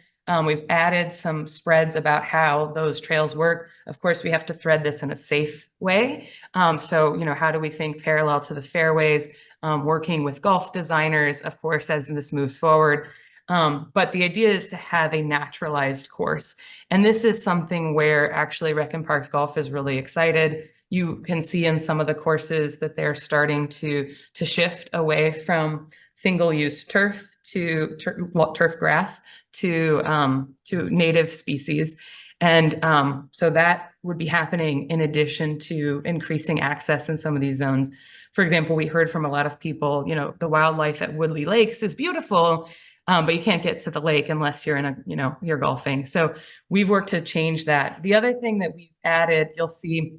we've added some spreads about how those trails work. Of course, we have to thread this in a safe way. So, how do we think parallel to the fairways, working with golf designers, of course, as this moves forward. But the idea is to have a naturalized course. And this is something where actually Rec and Parks Golf is really excited. You can see in some of the courses that they're starting to shift away from single-use turf to turf grass to native species. And so that would be happening in addition to increasing access in some of these zones. For example, we heard from a lot of people, the wildlife at Woodley Lakes is beautiful, but you can't get to the lake unless you're you're golfing. So we've worked to change that. The other thing that we've added, you'll see,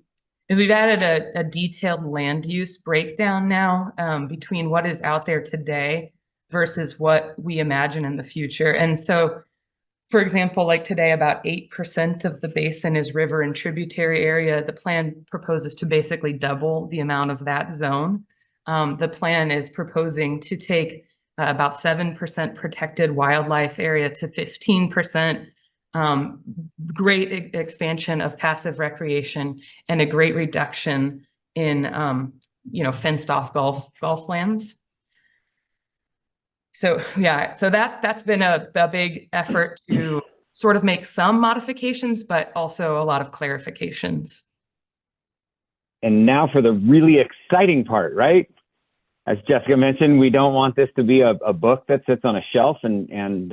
is we've added a detailed land use breakdown now between what is out there today versus what we imagine in the future. And so, for example, like today, about 8% of the basin is river and tributary area. The plan proposes to basically double the amount of that zone. The plan is proposing to take about 7% protected wildlife area to 15%, great expansion of passive recreation, and a great reduction in fenced off golf lands. So yeah, so that's been a big effort to sort of make some modifications, but also a lot of clarifications. And now for the really exciting part, right? As Jessica mentioned, we don't want this to be a book that sits on a shelf, and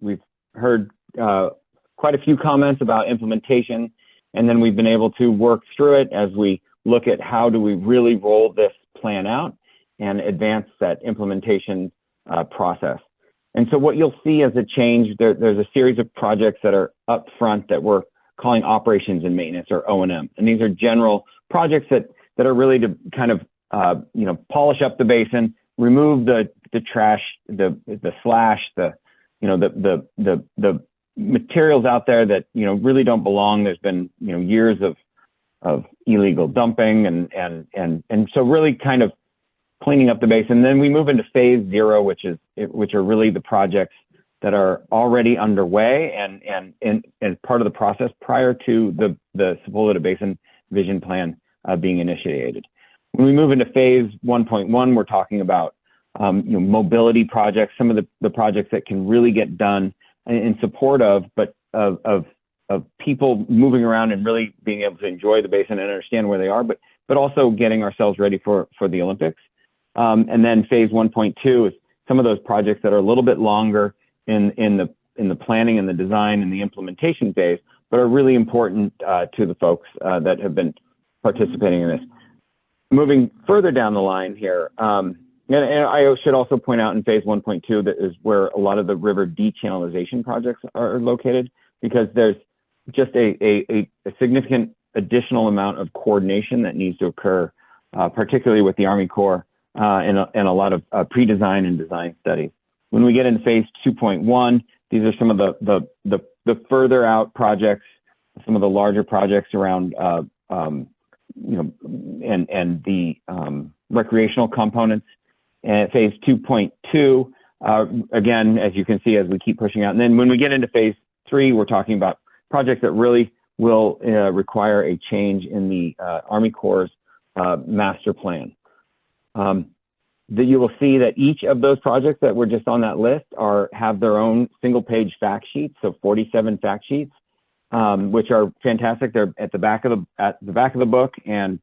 we've heard quite a few comments about implementation, and then we've been able to work through it as we look at how do we really roll this plan out and advance that implementation process. And so what you'll see as a change, there's a series of projects that are up front that we're calling operations and maintenance, or O&M. And these are general projects that are really to kind of polish up the basin, remove the trash, the slash, the materials out there that really don't belong. There's been years of illegal dumping, and so really kind of cleaning up the basin. Then we move into phase 0, which are really the projects that are already underway and part of the process prior to the Sepulveda Basin Vision Plan being initiated. When we move into phase 1.1, we're talking about mobility projects, some of the projects that can really get done in support of people moving around and really being able to enjoy the basin and understand where they are, but also getting ourselves ready for the Olympics. And then phase 1.2 is some of those projects that are a little bit longer in the planning and the design and the implementation phase, but are really important to the folks that have been participating in this. Moving further down the line here, and I should also point out in phase 1.2 that is where a lot of the river dechannelization projects are located, because there's just a significant additional amount of coordination that needs to occur, particularly with the Army Corps and a lot of pre-design and design studies. When we get into phase 2.1, these are some of the further out projects, some of the larger projects around and the recreational components. And phase 2.2, again, as you can see, as we keep pushing out. And then when we get into phase 3, we're talking about projects that really will require a change in the Army Corps' master plan. That you will see that each of those projects that were just on that list have their own single-page fact sheets, so 47 fact sheets, which are fantastic. They're at the back of the book, and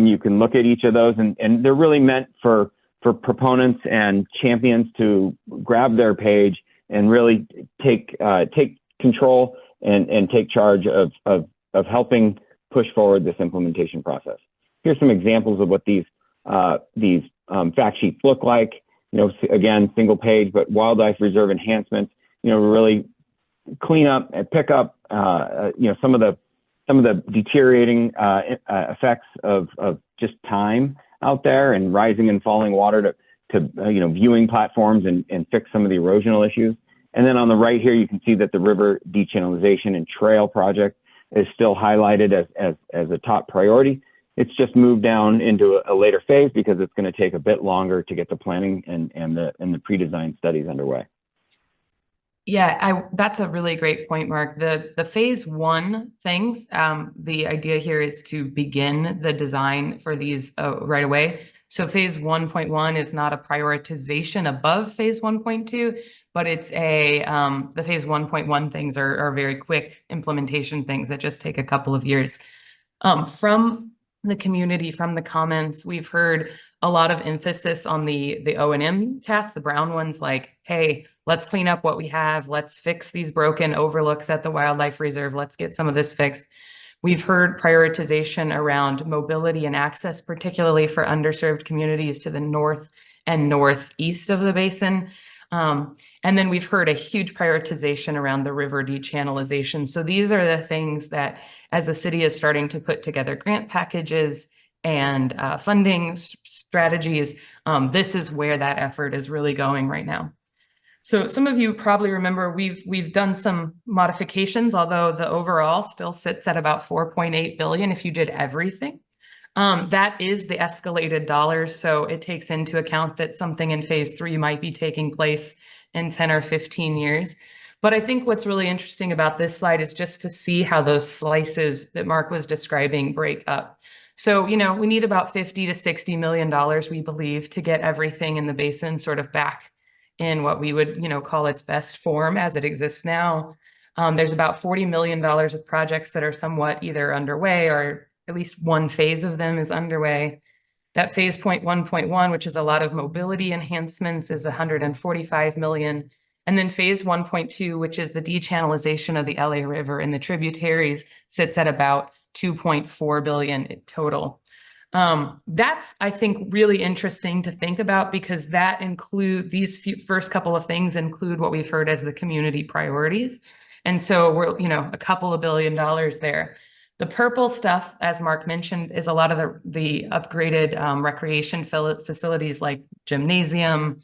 you can look at each of those, and they're really meant for proponents and champions to grab their page and really take control and take charge of helping push forward this implementation process. Here's some examples of what these fact sheets look like. Again, single page, but wildlife reserve enhancements. Really clean up and pick up some of the deteriorating effects of just time out there and rising and falling water to viewing platforms and fix some of the erosional issues. And then on the right here, you can see that the river dechannelization and trail project is still highlighted as a top priority. It's just moved down into a later phase because it's going to take a bit longer to get the planning and the pre-design studies underway. Yeah, that's a really great point, Mark. The phase 1 things, the idea here is to begin the design for these right away. So phase 1.1 is not a prioritization above phase 1.2, but it's the phase 1.1 things are very quick implementation things that just take a couple of years. From the community, from the comments, we've heard a lot of emphasis on the O&M tasks, the brown ones, like, hey, let's clean up what we have. Let's fix these broken overlooks at the wildlife reserve. Let's get some of this fixed. We've heard prioritization around mobility and access, particularly for underserved communities to the north and northeast of the basin. And then we've heard a huge prioritization around the river dechannelization. So these are the things that, as the city is starting to put together grant packages and funding strategies. This is where that effort is really going right now. So some of you probably remember we've done some modifications, although the overall still sits at about 4.8 billion if you did everything. That is the escalated dollars, so it takes into account that something in phase 3 might be taking place in 10 or 15 years. But I think what's really interesting about this slide is just to see how those slices that Mark was describing break up. So, you know, we need about $50 to $60 million, we believe, to get everything in the basin sort of back in what we would, you know, call its best form as it exists now. There's about $40 million of projects that are somewhat either underway, or at least one phase of them is underway. That phase 1.1, which is a lot of mobility enhancements, is 145 million. And then phase 1.2, which is the dechannelization of the LA River and the tributaries, sits at about 2.4 billion total. That's, I think, really interesting to think about, because that these first couple of things include what we've heard as the community priorities. And so we're, you know, a couple of $1 billion there. The purple stuff, as Mark mentioned, is a lot of the upgraded recreation facilities like gymnasium.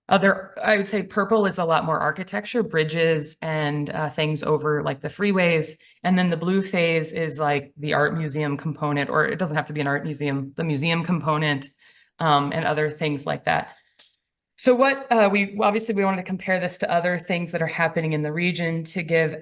I would say purple is a lot more architecture, bridges and things over like the freeways. And then the blue phase is like the art museum component, or it doesn't have to be an art museum, the museum component and other things like that. So what we wanted to compare this to other things that are happening in the region to give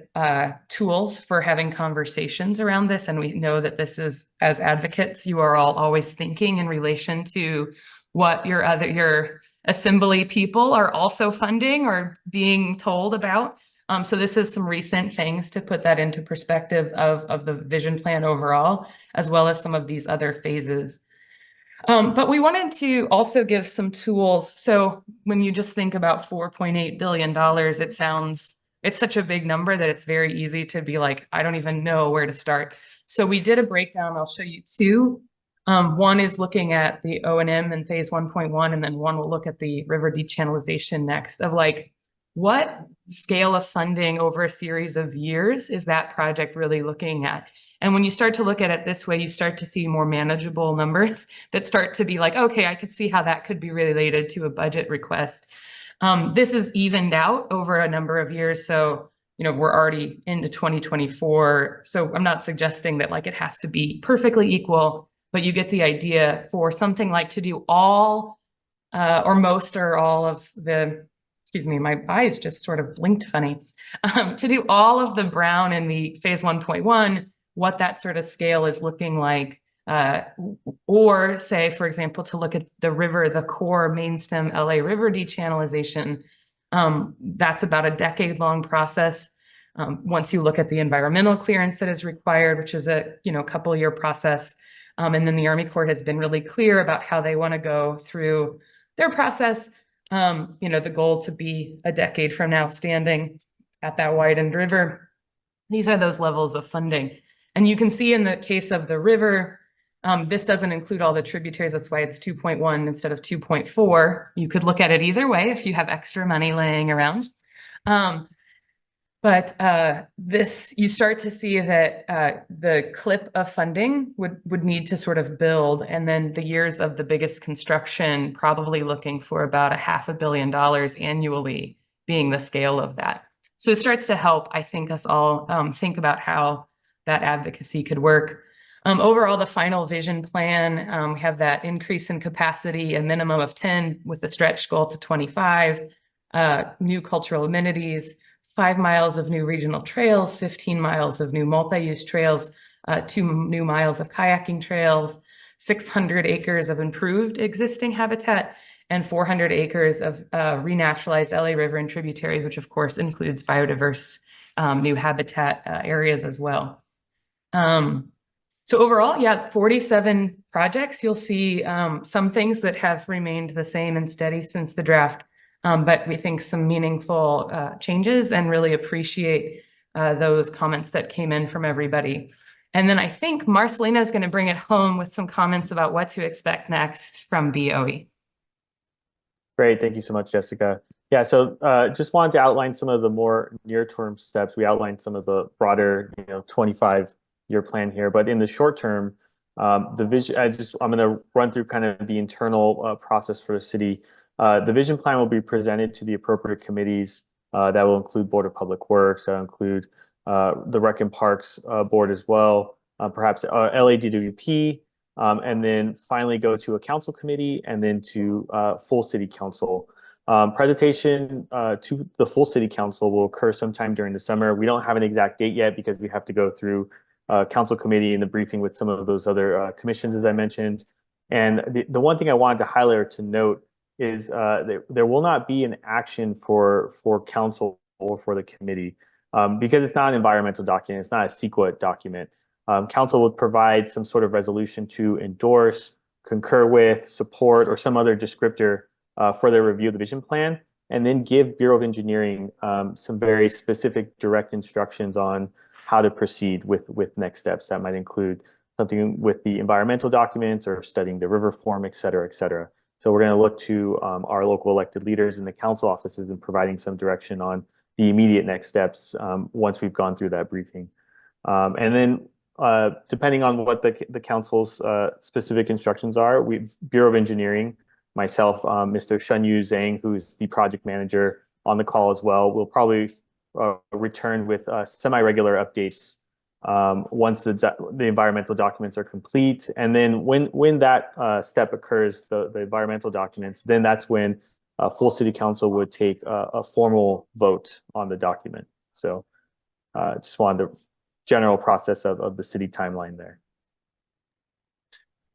tools for having conversations around this. And we know that this is, as advocates, you are all always thinking in relation to what your assembly people are also funding or being told about. So this is some recent things to put that into perspective of the vision plan overall, as well as some of these other phases. But we wanted to also give some tools. So when you just think about $4.8 billion, it's such a big number that it's very easy to be like, I don't even know where to start. So we did a breakdown. I'll show you two. One is looking at the O&M and phase 1.1, and then one will look at the river dechannelization next, of like, what scale of funding over a series of years is that project really looking at? And when you start to look at it this way, you start to see more manageable numbers that start to be like, okay, I could see how that could be related to a budget request. This is evened out over a number of years. So, you know, we're already into 2024. So I'm not suggesting that like it has to be perfectly equal, but you get the idea for something like to do all or most or all of the, excuse me, my eyes just sort of blinked funny, to do all of the brown in the phase 1.1, what that sort of scale is looking like, or say, for example, to look at the river, the core mainstem LA River dechannelization, that's about a decade-long process. Once you look at the environmental clearance that is required, which is a couple-year process, and then the Army Corps has been really clear about how they want to go through their process. The goal to be a decade from now standing at that widened river. These are those levels of funding. And you can see in the case of the river, this doesn't include all the tributaries. That's why it's 2.1 instead of 2.4. You could look at it either way if you have extra money laying around. But you start to see that the clip of funding would need to sort of build, and then the years of the biggest construction probably looking for about $500 million annually being the scale of that. So it starts to help, I think, us all think about how that advocacy could work. Overall, the final vision plan, we have that increase in capacity, a minimum of 10 with a stretch goal to 25, new cultural amenities, 5 miles of new regional trails, 15 miles of new multi-use trails, 2 new miles of kayaking trails, 600 acres of improved existing habitat, and 400 acres of renaturalized LA River and tributaries, which of course includes biodiverse new habitat areas as well. So overall, yeah, 47 projects. You'll see some things that have remained the same and steady since the draft. But we think some meaningful changes, and really appreciate those comments that came in from everybody. And then I think Marcelino is going to bring it home with some comments about what to expect next from BOE. Great, thank you so much, Jessica. Yeah, so just wanted to outline some of the more near-term steps. We outlined some of the broader, 25-year plan here, but in the short term, The vision, I'm going to run through kind of the internal process for the city. The vision plan will be presented to the appropriate committees. That will include Board of Public Works, that will include the Rec and Parks Board as well, perhaps LADWP, and then finally go to a council committee and then to full city council. Presentation to the full city council will occur sometime during the summer. We don't have an exact date yet because we have to go through council committee and the briefing with some of those other commissions, as I mentioned. And the one thing I wanted to highlight or to note is there will not be an action for council or for the committee because it's not an environmental document. It's not a CEQA document. Council would provide some sort of resolution to endorse, concur with, support, or some other descriptor for their review of the vision plan, and then give Bureau of Engineering some very specific direct instructions on how to proceed with next steps. That might include something with the environmental documents or studying the river form, et cetera, et cetera. So we're going to look to our local elected leaders in the council offices and providing some direction on the immediate next steps once we've gone through that briefing. And then depending on what the council's specific instructions are, Bureau of Engineering, myself, Mr. Shun Yu Zhang, who's the project manager on the call as well, will probably return with semi-regular updates once the environmental documents are complete. And then when that step occurs, the environmental documents, then that's when full city council would take a formal vote on the document. So just wanted the general process of the city timeline there.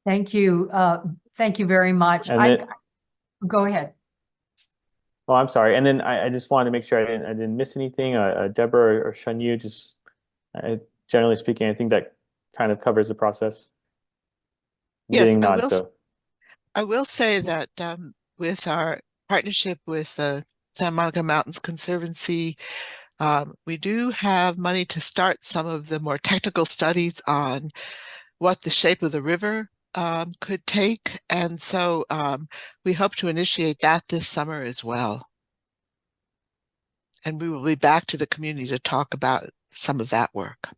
Thank you. Thank you very much. Go ahead. Oh, I'm sorry. And then I just wanted to make sure I didn't miss anything. Deborah or Shun Yu, just generally speaking, I think that kind of covers the process. Yes, I will say that with our partnership with the Santa Monica Mountains Conservancy, we do have money to start some of the more technical studies on what the shape of the river could take. And so we hope to initiate that this summer as well. And we will be back to the community to talk about some of that work.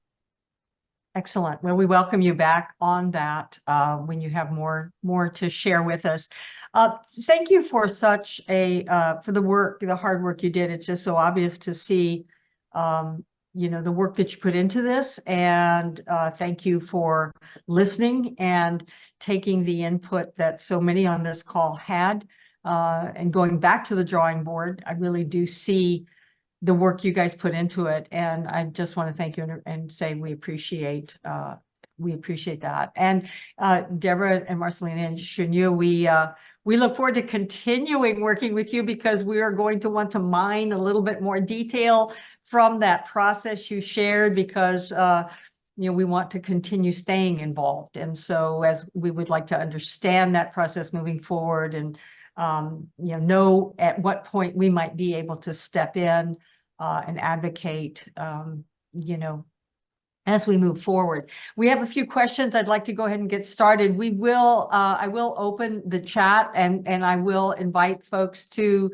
Excellent. Well, we welcome you back on that when you have more to share with us. Thank you for such for the hard work you did. It's just so obvious to see, the work that you put into this, and thank you for listening and taking the input that so many on this call had, and going back to the drawing board. I really do see the work you guys put into it, and I just want to thank you and say we appreciate that. And Deborah and Marcelino and Shun Yu, we look forward to continuing working with you, because we are going to want to mine a little bit more detail from that process you shared, because we want to continue staying involved. And so as we would like to understand that process moving forward, and know at what point we might be able to step in and advocate, as we move forward. We have a few questions. I'd like to go ahead and get started. I will open the chat, and I will invite folks to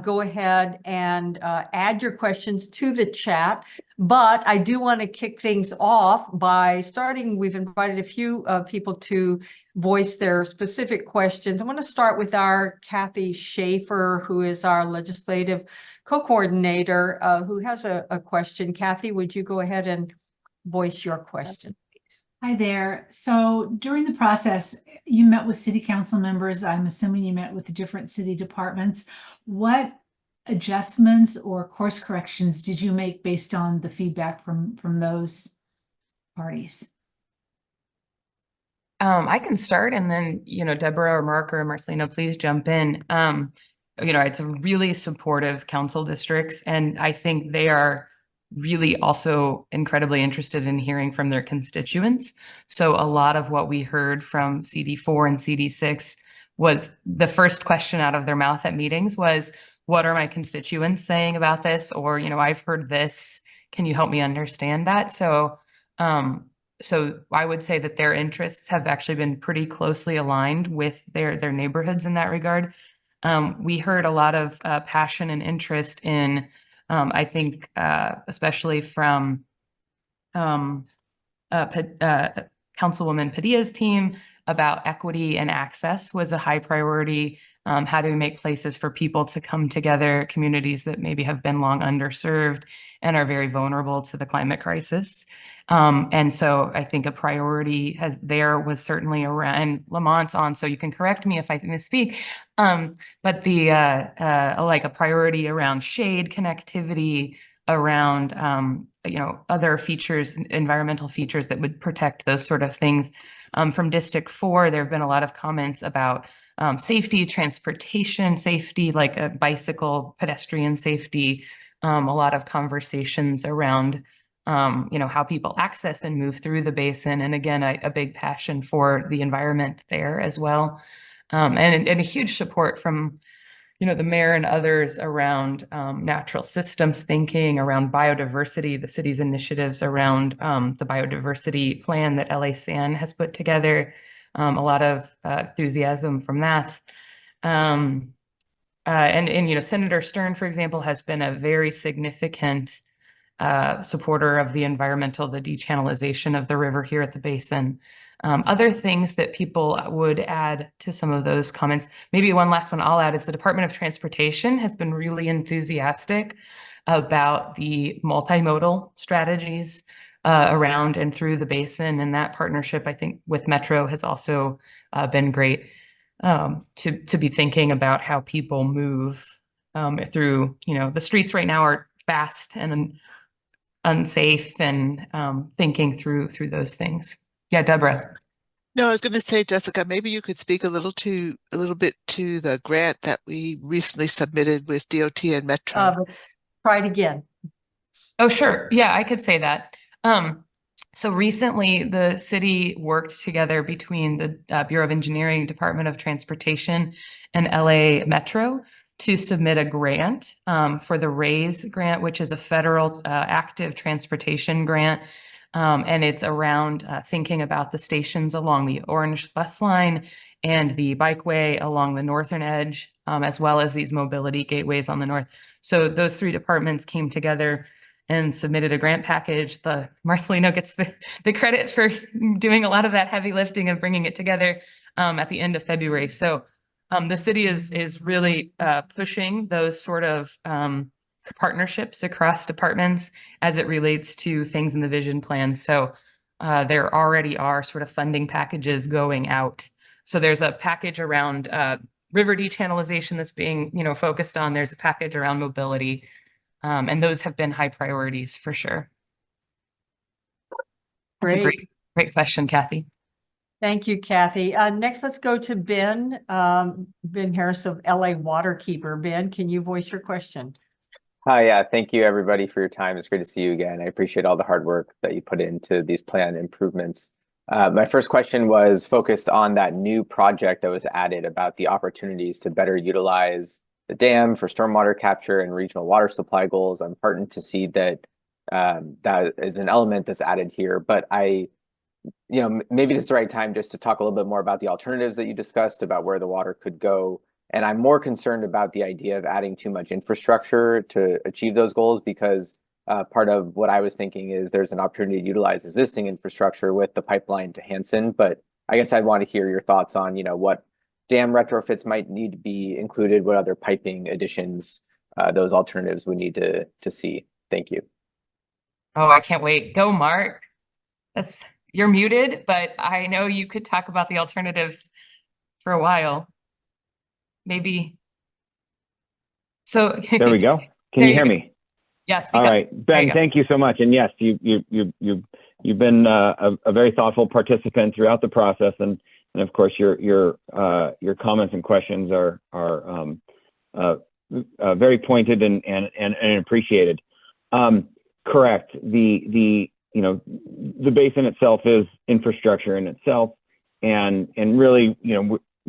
go ahead and add your questions to the chat. But I do want to kick things off by starting. We've invited a few people to voice their specific questions. I want to start with our Kathy Schaefer, who is our legislative co-coordinator, who has a question. Kathy, would you go ahead and voice your question, please? Hi there. So during the process, you met with city council members. I'm assuming you met with the different city departments. What adjustments or course corrections did you make based on the feedback from those parties? I can start, and then, Deborah or Mark or Marcelino, please jump in. It's a really supportive council districts, and I think they are really also incredibly interested in hearing from their constituents. So a lot of what we heard from CD4 and CD6 was the first question out of their mouth at meetings was, what are my constituents saying about this? Or, I've heard this, can you help me understand that? So I would say that their interests have actually been pretty closely aligned with their neighborhoods in that regard. We heard a lot of passion and interest in, I think, especially from Councilwoman Padilla's team about equity and access was a high priority. How do we make places for people to come together, communities that maybe have been long underserved and are very vulnerable to the climate crisis? And so I think a priority there was certainly around, and Lamont's on, so you can correct me if I misspeak, but the like a priority around shade connectivity, around other features, environmental features that would protect those sort of things. From District 4, there have been a lot of comments about safety, transportation safety, like a bicycle, pedestrian safety, a lot of conversations around how people access and move through the basin. And again, a big passion for the environment there as well. And a huge support from the mayor and others around natural systems thinking, around biodiversity, the city's initiatives around the biodiversity plan that LA SAN has put together. A lot of enthusiasm from that. And Senator Stern, for example, has been a very significant supporter of the dechannelization of the river here at the basin. Other things that people would add to some of those comments, maybe one last one I'll add is the Department of Transportation has been really enthusiastic about the multimodal strategies around and through the basin. And that partnership, I think, with Metro has also been great to be thinking about how people move through, the streets right now are fast and unsafe, and thinking through those things. Yeah, Deborah. No, I was going to say, Jessica, maybe you could speak a little bit to the grant that we recently submitted with DOT and Metro. Try it again. Oh, sure. Yeah, I could say that. So recently, the city worked together between the Bureau of Engineering, Department of Transportation, and LA Metro to submit a grant for the RAISE grant, which is a federal active transportation grant. And it's around thinking about the stations along the Orange bus line and the bikeway along the northern edge, as well as these mobility gateways on the north. So those three departments came together and submitted a grant package. The Marcelino gets the credit for doing a lot of that heavy lifting and bringing it together at the end of February. So the city is really pushing those sort of partnerships across departments as it relates to things in the vision plan. So there already are sort of funding packages going out. So there's a package around river dechannelization that's being focused on. There's a package around mobility, and those have been high priorities for sure. That's a great question, Kathy. Thank you, Kathy. Next, let's go to Ben Harris of LA Waterkeeper. Ben, can you voice your question? Hi, yeah, thank you everybody for your time. It's great to see you again. I appreciate all the hard work that you put into these plan improvements. My first question was focused on that new project that was added about the opportunities to better utilize the dam for stormwater capture and regional water supply goals. I'm heartened to see that that is an element that's added here, but maybe this is the right time just to talk a little bit more about the alternatives that you discussed about where the water could go. And I'm more concerned about the idea of adding too much infrastructure to achieve those goals, because part of what I was thinking is there's an opportunity to utilize existing infrastructure with the pipeline to Hanson. But I guess I'd want to hear your thoughts on, what dam retrofits might need to be included, what other piping additions those alternatives would need to see. Thank you. Oh, I can't wait. Go, Mark. You're muted, but I know you could talk about the alternatives for a while. Maybe. So there we go. Can you hear me? Yes. All right, Ben, thank you so much. And yes, you've been a very thoughtful participant throughout the process, and of course your comments and questions are very pointed and appreciated. Correct. The basin itself is infrastructure in itself, and really,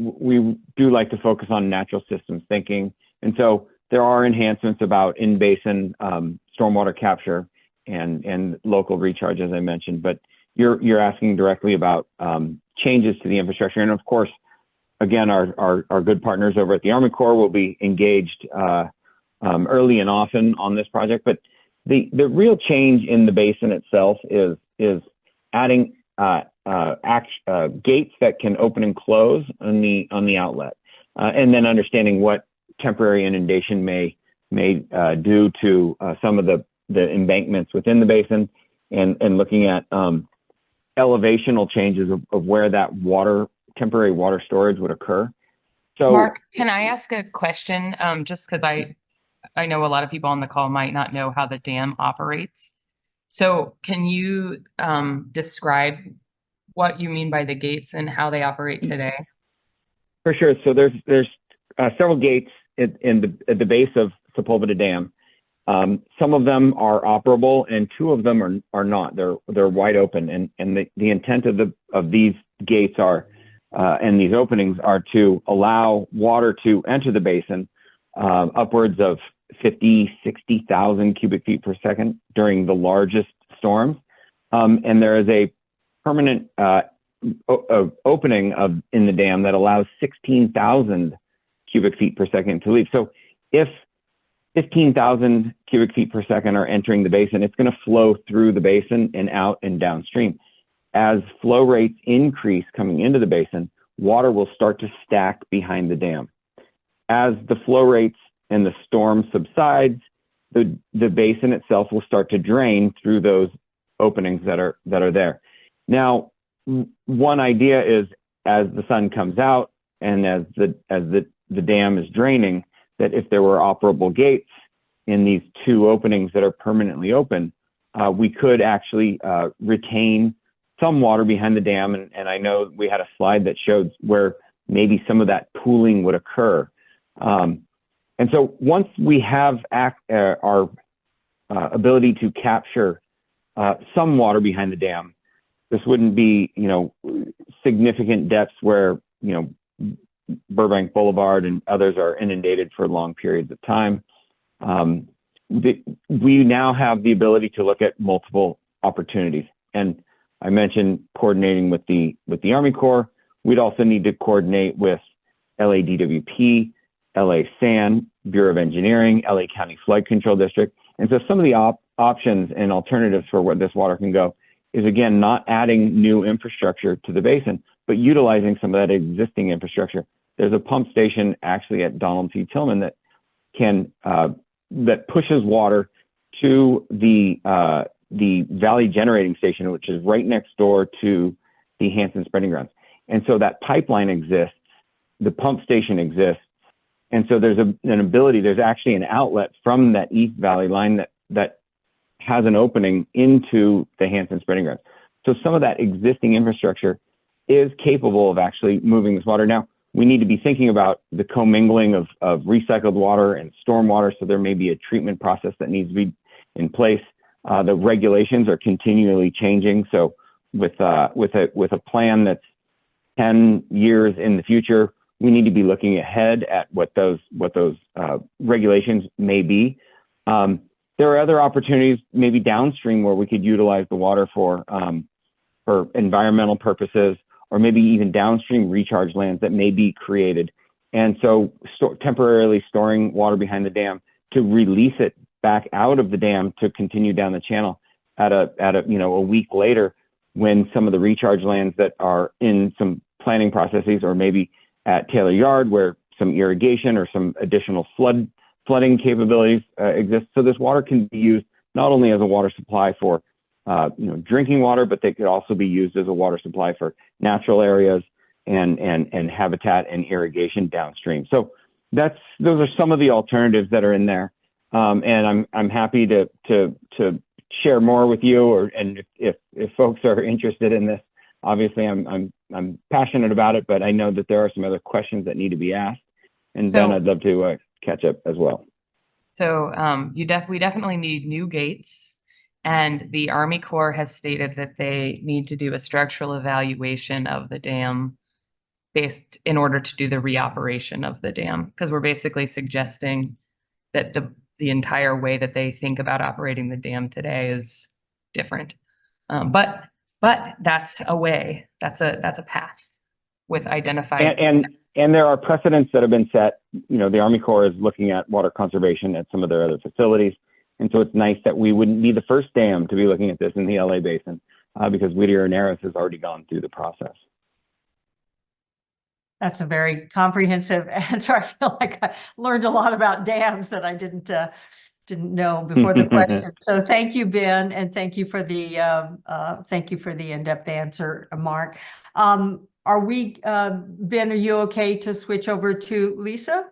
we do like to focus on natural systems thinking. And so there are enhancements about in-basin stormwater capture and local recharge, as I mentioned, but you're asking directly about changes to the infrastructure. And of course, again, our good partners over at the Army Corps will be engaged early and often on this project. But the real change in the basin itself is adding gates that can open and close on the outlet, and then understanding what temporary inundation may do to some of the embankments within the basin, and looking at elevational changes of where that temporary water storage would occur. So, Mark, can I ask a question? Just because I know a lot of people on the call might not know how the dam operates. So can you describe what you mean by the gates and how they operate today? for sure. So there's several gates at the base of Sepulveda Dam. Some of them are operable, and 2 of them are not. They're wide open, and the intent of these gates and these openings are to allow water to enter the basin upwards of 60,000 cubic feet per second during the largest storms. And there is a permanent opening in the dam that allows 16,000 cubic feet per second to leave. So if 15,000 cubic feet per second are entering the basin, it's going to flow through the basin and out and downstream. As flow rates increase coming into the basin, water will start to stack behind the dam. As the flow rates and the storm subsides, the basin itself will start to drain through those openings that are there. Now, one idea is, as the sun comes out and as the dam is draining, that if there were operable gates in these 2 openings that are permanently open, we could actually retain some water behind the dam. And I know we had a slide that showed where maybe some of that pooling would occur. And so once we have our ability to capture some water behind the dam, this wouldn't be, significant depths where, Burbank Boulevard and others are inundated for long periods of time. We now have the ability to look at multiple opportunities. And I mentioned coordinating with the Army Corps. We'd also need to coordinate with LADWP, LA SAN, Bureau of Engineering, LA County Flood Control District. And so some of the options and alternatives for where this water can go is, again, not adding new infrastructure to the basin, but utilizing some of that existing infrastructure. There's a pump station actually at Donald T. Tillman that that pushes water to the Valley Generating Station, which is right next door to the Hanson Spreading Grounds. And so that pipeline exists, the pump station exists, and so there's an ability, there's actually an outlet from that East Valley line that has an opening into the Hanson Spreading Grounds. So some of that existing infrastructure is capable of actually moving this water. Now, we need to be thinking about the commingling of recycled water and storm water, so there may be a treatment process that needs to be in place. The regulations are continually changing. So with a plan that's 10 years in the future, we need to be looking ahead at what those regulations may be. There are other opportunities, maybe downstream, where we could utilize the water for environmental purposes, or maybe even downstream recharge lands that may be created. And so temporarily storing water behind the dam to release it back out of the dam to continue down the channel at a week later, when some of the recharge lands that are in some planning processes, or maybe at Taylor Yard where some irrigation or some additional flooding capabilities exist. So this water can be used not only as a water supply for drinking water, but they could also be used as a water supply for natural areas and habitat and irrigation downstream. So those are some of the alternatives that are in there. And I'm happy to share more with you, and if folks are interested in this, obviously I'm passionate about it, but I know that there are some other questions that need to be asked, and then I'd love to catch up as well. So we definitely need new gates, and the Army Corps has stated that they need to do a structural evaluation of the dam in order to do the reoperation of the dam, because we're basically suggesting that the entire way that they think about operating the dam today is different. But that's a way, that's a path with identified. And there are precedents that have been set. The Army Corps is looking at water conservation at some of their other facilities. And so it's nice that we wouldn't be the first dam to be looking at this in the LA basin. because Whittier and Aris has already gone through the process. That's a very comprehensive answer. I feel like I learned a lot about dams that I didn't know before the question. So thank you, Ben, and thank you for the in-depth answer, Mark. Are we, Ben, are you okay to switch over to Lisa?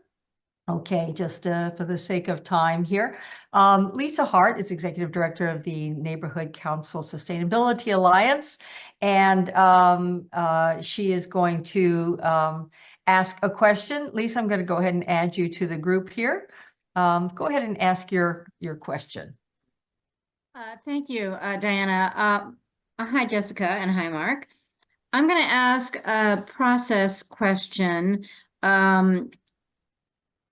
Okay, just for the sake of time here. Lisa Hart is Executive Director of the Neighborhood Council Sustainability Alliance, and she is going to ask a question. Lisa, I'm going to go ahead and add you to the group here. Go ahead and ask your question. Thank you, Diana. Hi, Jessica, and hi, Mark. I'm going to ask a process question.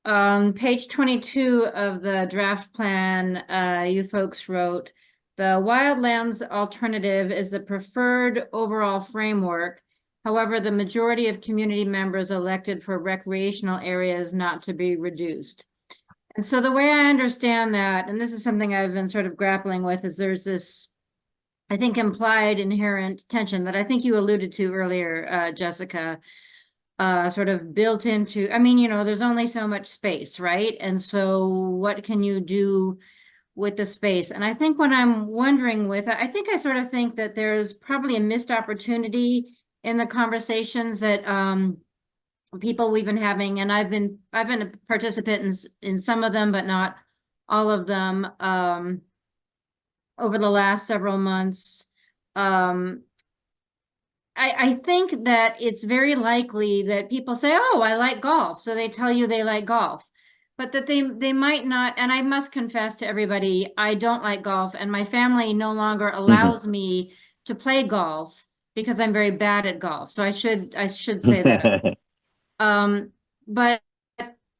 On page 22 of the draft plan, you folks wrote, the wildlands alternative is the preferred overall framework. However, the majority of community members elected for recreational areas not to be reduced. And so the way I understand that, and this is something I've been sort of grappling with, is there's this, I think, implied inherent tension that I think you alluded to earlier, Jessica, sort of built into, I mean, there's only so much space, right? And so what can you do with the space? And I think what I'm wondering I think I sort of think that there's probably a missed opportunity in the conversations that people we've been having, and I've been a participant in some of them, but not all of them, over the last several months. I think that it's very likely that people say, oh, I like golf. So they tell you they like golf, but that they might not. And I must confess to everybody, I don't like golf, and my family no longer allows me to play golf because I'm very bad at golf. So I should say that. But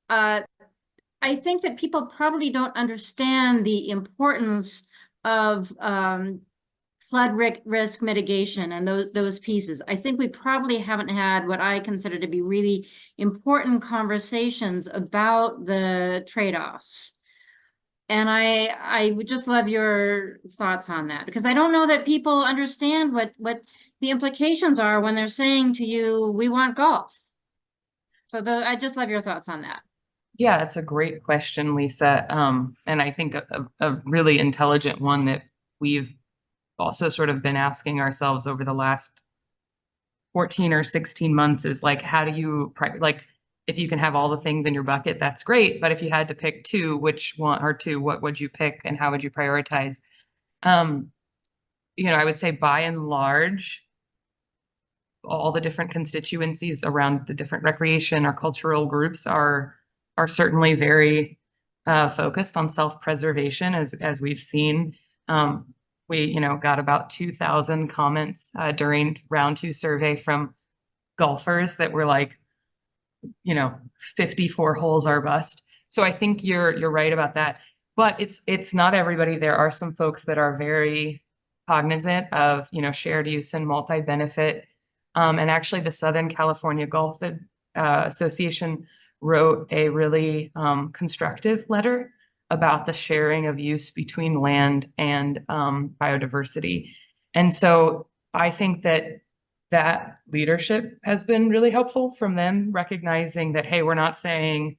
I think that people probably don't understand the importance of flood risk mitigation and those pieces. I think we probably haven't had what I consider to be really important conversations about the trade-offs. And I would just love your thoughts on that, because I don't know that people understand what the implications are when they're saying to you, we want golf. So I just love your thoughts on that. Yeah, it's a great question, Lisa. And I think a really intelligent one that we've also sort of been asking ourselves over the last 14 or 16 months is like, how do you, like, if you can have all the things in your bucket, that's great. But if you had to pick two, which one or two, what would you pick and how would you prioritize? I would say by and large, all the different constituencies around the different recreation or cultural groups are certainly very focused on self-preservation, as we've seen. We, got about 2,000 comments during round 2 survey from golfers that were like, 54 holes are bust. So I think you're right about that. But it's not everybody. There are some folks that are very cognizant of, shared use and multi-benefit. And actually the Southern California Golf Association wrote a really constructive letter about the sharing of use between land and biodiversity. And so I think that leadership has been really helpful from them, recognizing that, hey, we're not saying,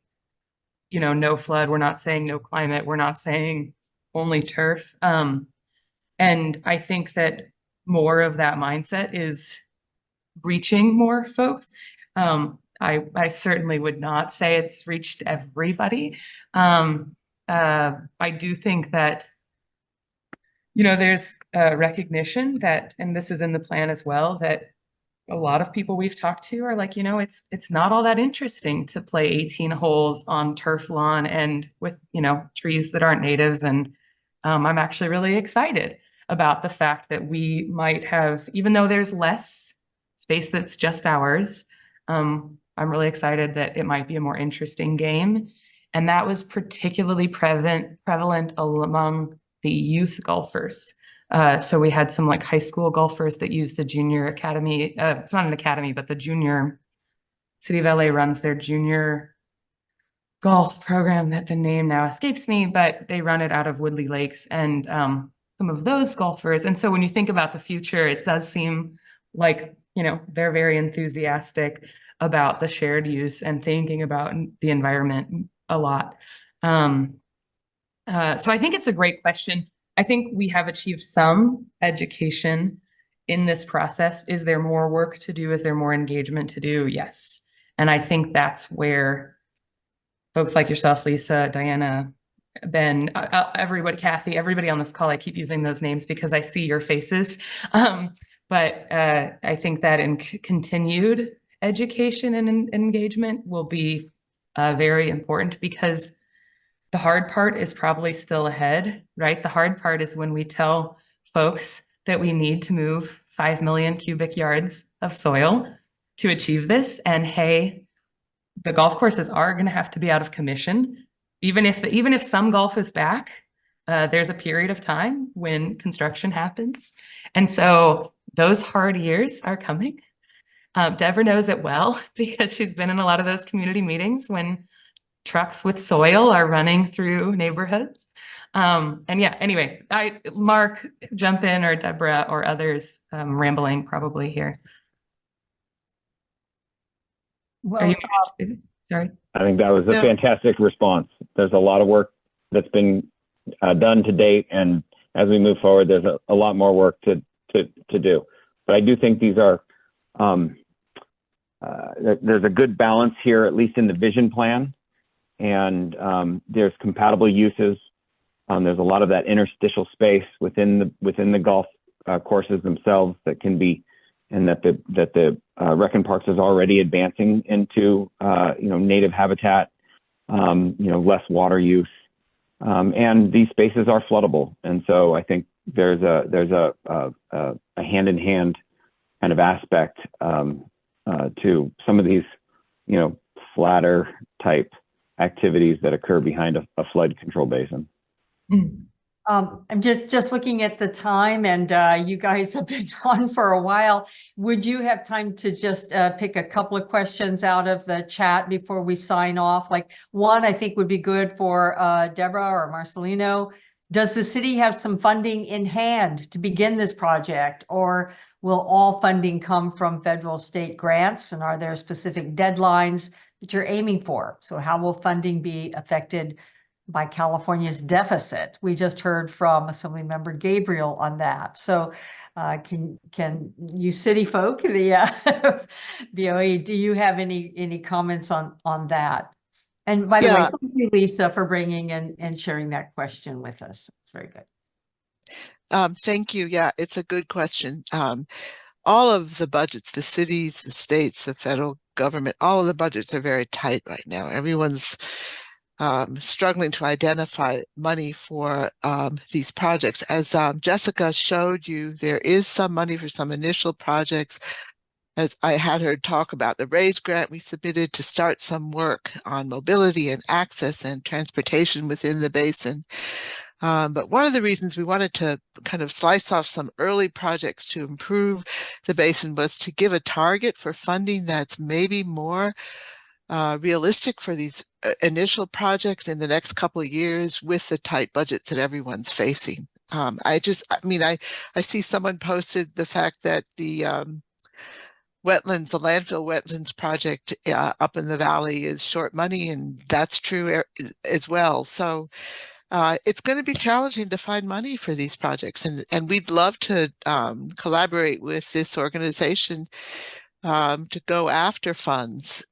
no flood, we're not saying no climate, we're not saying only turf. And I think that more of that mindset is reaching more folks. I certainly would not say it's reached everybody. I do think that, there's a recognition that, and this is in the plan as well, that a lot of people we've talked to are like, it's not all that interesting to play 18 holes on turf lawn and with, trees that aren't natives. And I'm actually really excited about the fact that we might have, even though there's less space that's just ours, I'm really excited that it might be a more interesting game. And that was particularly prevalent among the youth golfers. So we had some like high school golfers that use the junior academy. It's not an academy, but the junior, City of LA runs their junior golf program that the name now escapes me, but they run it out of Woodley Lakes. And some of those golfers. And so when you think about the future, it does seem like, they're very enthusiastic about the shared use and thinking about the environment a lot. So I think it's a great question. I think we have achieved some education in this process. Is there more work to do? Is there more engagement to do? Yes. And I think that's where folks like yourself, Lisa, Diana, Ben, everybody, Kathy, everybody on this call, I keep using those names because I see your faces. But I think that in continued education and engagement will be very important, because the hard part is probably still ahead, right? The hard part is when we tell folks that we need to move 5 million cubic yards of soil to achieve this. And hey, the golf courses are going to have to be out of commission. Even if some golf is back, there's a period of time when construction happens. And so those hard years are coming. Deborah knows it well because she's been in a lot of those community meetings when trucks with soil are running through neighborhoods. And yeah, anyway, Mark, jump in, or Deborah or others, rambling probably here. Well, sorry. I think that was a No. fantastic response. There's a lot of work that's been done to date, and as we move forward, there's a lot more work to do. But I do think these are there's a good balance here, at least in the vision plan, and there's compatible uses. There's a lot of that interstitial space within the golf courses themselves that can be, and that the Rec and Parks is already advancing into native habitat, less water use, and these spaces are floodable. And so I think there's a hand in hand kind of aspect to some of these flatter type activities that occur behind a flood control basin. I'm just looking at the time, and you guys have been on for a while. Would you have time to just pick a couple of questions out of the chat before we sign off? Like one, I think would be good for Deborah or Marcelino. Does the city have some funding in hand to begin this project, or will all funding come from federal state grants? And are there specific deadlines that you're aiming for? So how will funding be affected by California's deficit? We just heard from Assemblymember Gabriel on that. So can you city folk, the BOE, do you have any comments on that? And by the way, thank you, Lisa, for bringing and sharing that question with us. It's very good. Thank you. Yeah, it's a good question. All of the budgets, the cities, the states, the federal government, all of the budgets are very tight right now. Everyone's struggling to identify money for these projects. As Jessica showed you, there is some money for some initial projects. As I had her talk about the RAISE grant we submitted to start some work on mobility and access and transportation within the basin. But one of the reasons we wanted to kind of slice off some early projects to improve the basin was to give a target for funding that's maybe more realistic for these initial projects in the next couple of years with the tight budgets that everyone's facing. I see someone posted the fact that the wetlands, the landfill wetlands project up in the valley is short money, and that's true as well. So it's going to be challenging to find money for these projects, and we'd love to collaborate with this organization to go after funds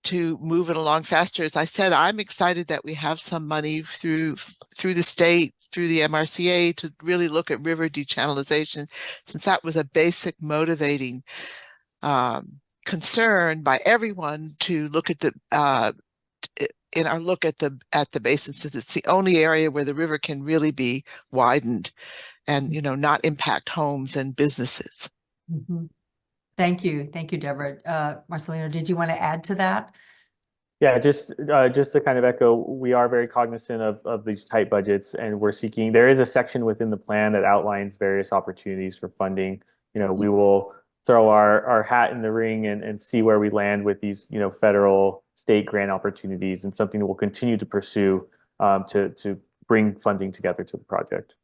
to move it along faster. As I said, I'm excited that we have some money through the state, through the MRCA, to really look at river dechannelization, since that was a basic motivating concern by everyone to look at the in our look at the basin, since it's the only area where the river can really be widened and not impact homes and businesses. Mm-hmm. Thank you, Deborah. Marcelino, did you want to add to that? Yeah, just to kind of echo, we are very cognizant of these tight budgets, and we're seeking. There is a section within the plan that outlines various opportunities for funding. We will throw our hat in the ring and see where we land with these federal, state grant opportunities, and something that we'll continue to pursue to bring funding together to the project.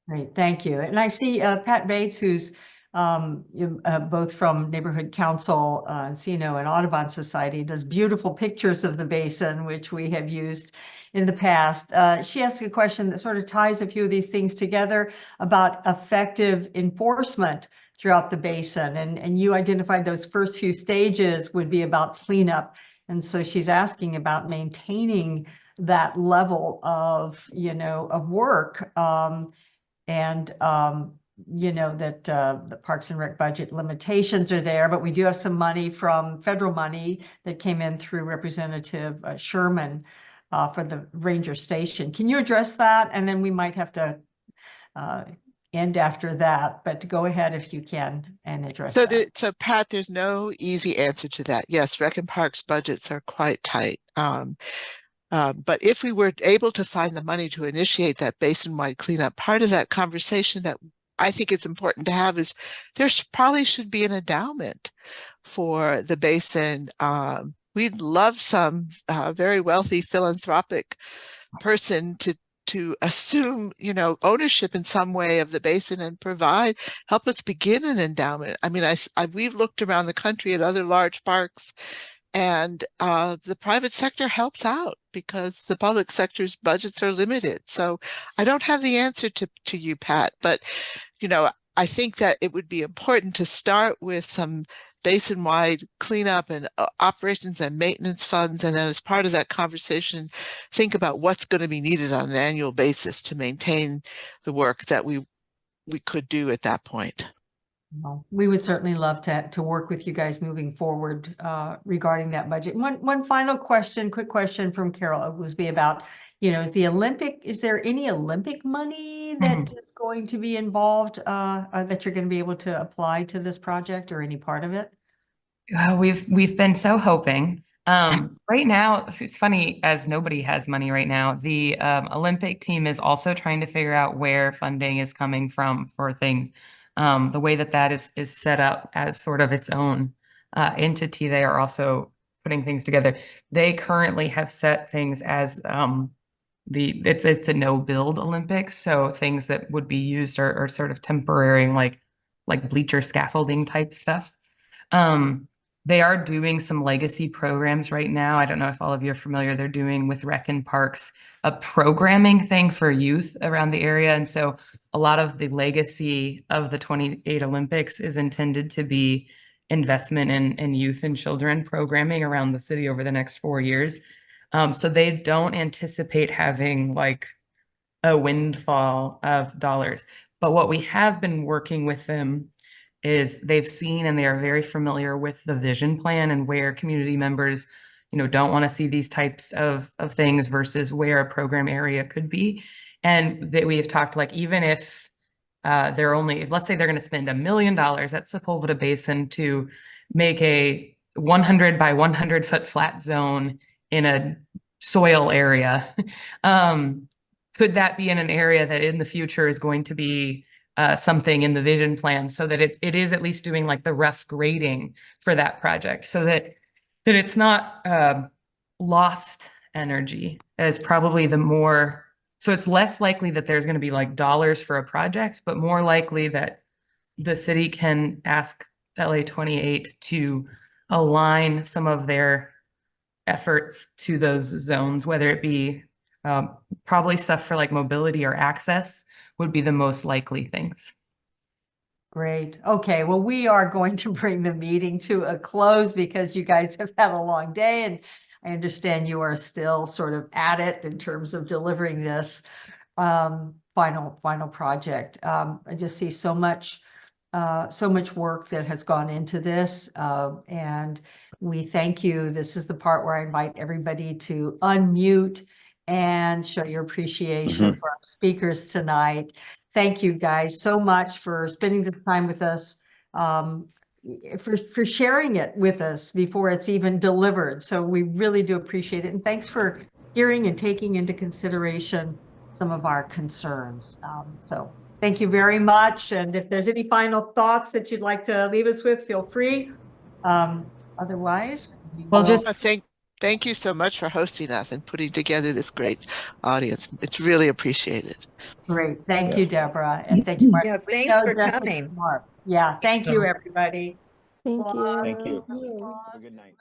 Great, thank you. And I see Pat Bates, who's both from Neighborhood Council, Encino, and Audubon Society, does beautiful pictures of the basin, which we have used in the past. She asked a question that sort of ties a few of these things together about effective enforcement throughout the basin. And you identified those first few stages would be about cleanup. And so she's asking about maintaining that level of, of work. That the Parks and Rec budget limitations are there, but we do have some money from federal money that came in through Representative Sherman for the Ranger Station. Can you address that? And then we might have to end after that, but go ahead if you can and address that. So Pat, there's no easy answer to that. Yes, Rec and Parks budgets are quite tight. But if we were able to find the money to initiate that basin-wide cleanup, part of that conversation that I think it's important to have is there probably should be an endowment for the basin. We'd love some very wealthy philanthropic person to assume, ownership in some way of the basin and help us begin an endowment. I mean, we've looked around the country at other large parks, and the private sector helps out because the public sector's budgets are limited. So I don't have the answer to you, Pat, but, I think that it would be important to start with some basin-wide cleanup and operations and maintenance funds. And then as part of that conversation, think about what's going to be needed on an annual basis to maintain the work that we could do at that point. Well, we would certainly love to work with you guys moving forward regarding that budget. One final question, quick question from Carol Oglesby about, is there any Olympic money that is going to be involved that you're going to be able to apply to this project or any part of it? We've been so hoping. Right now, it's funny, as nobody has money right now, the Olympic team is also trying to figure out where funding is coming from for things. The way that is set up as sort of its own entity, they are also putting things together. They currently have set things as it's a no-build Olympics, so things that would be used are sort of temporary, like bleacher scaffolding type stuff. They are doing some legacy programs right now. I don't know if all of you are familiar. They're doing with Rec and Parks a programming thing for youth around the area. And so a lot of the legacy of the 28 Olympics is intended to be investment in youth and children programming around the city over the next 4 years. So they don't anticipate having like a windfall of dollars. But what we have been working with them is they've seen and they are very familiar with the vision plan and where community members, don't want to see these types of things versus where a program area could be. And that we have talked, like, even if let's say they're going to spend $1 million at Sepulveda Basin to make a 100 by 100 foot flat zone in a soil area, could that be in an area that in the future is going to be something in the vision plan, so that it is at least doing like the rough grading for that project, so that it's not lost energy as probably so it's less likely that there's going to be like dollars for a project, but more likely that the city can ask LA 28 to align some of their efforts to those zones, whether it be probably stuff for like mobility or access would be the most likely things. Great. Okay. Well, we are going to bring the meeting to a close because you guys have had a long day, and I understand you are still sort of at it in terms of delivering this final project. I just see so much work that has gone into this, and we thank you. This is the part where I invite everybody to unmute and show your appreciation for our speakers tonight. Thank you guys so much for spending the time with us, for sharing it with us before it's even delivered. So we really do appreciate it. And thanks for hearing and taking into consideration some of our concerns. So thank you very much. And if there's any final thoughts that you'd like to leave us with, feel free. Otherwise, well, just Thank you so much for hosting us and putting together this great audience. It's really appreciated. Great. Thank you, Deborah. And thank you, Mark. Yeah, We thanks know for Jessica coming. and Mark. Yeah, thank you, everybody. Thank you. Thank you. Applause. Have a good night.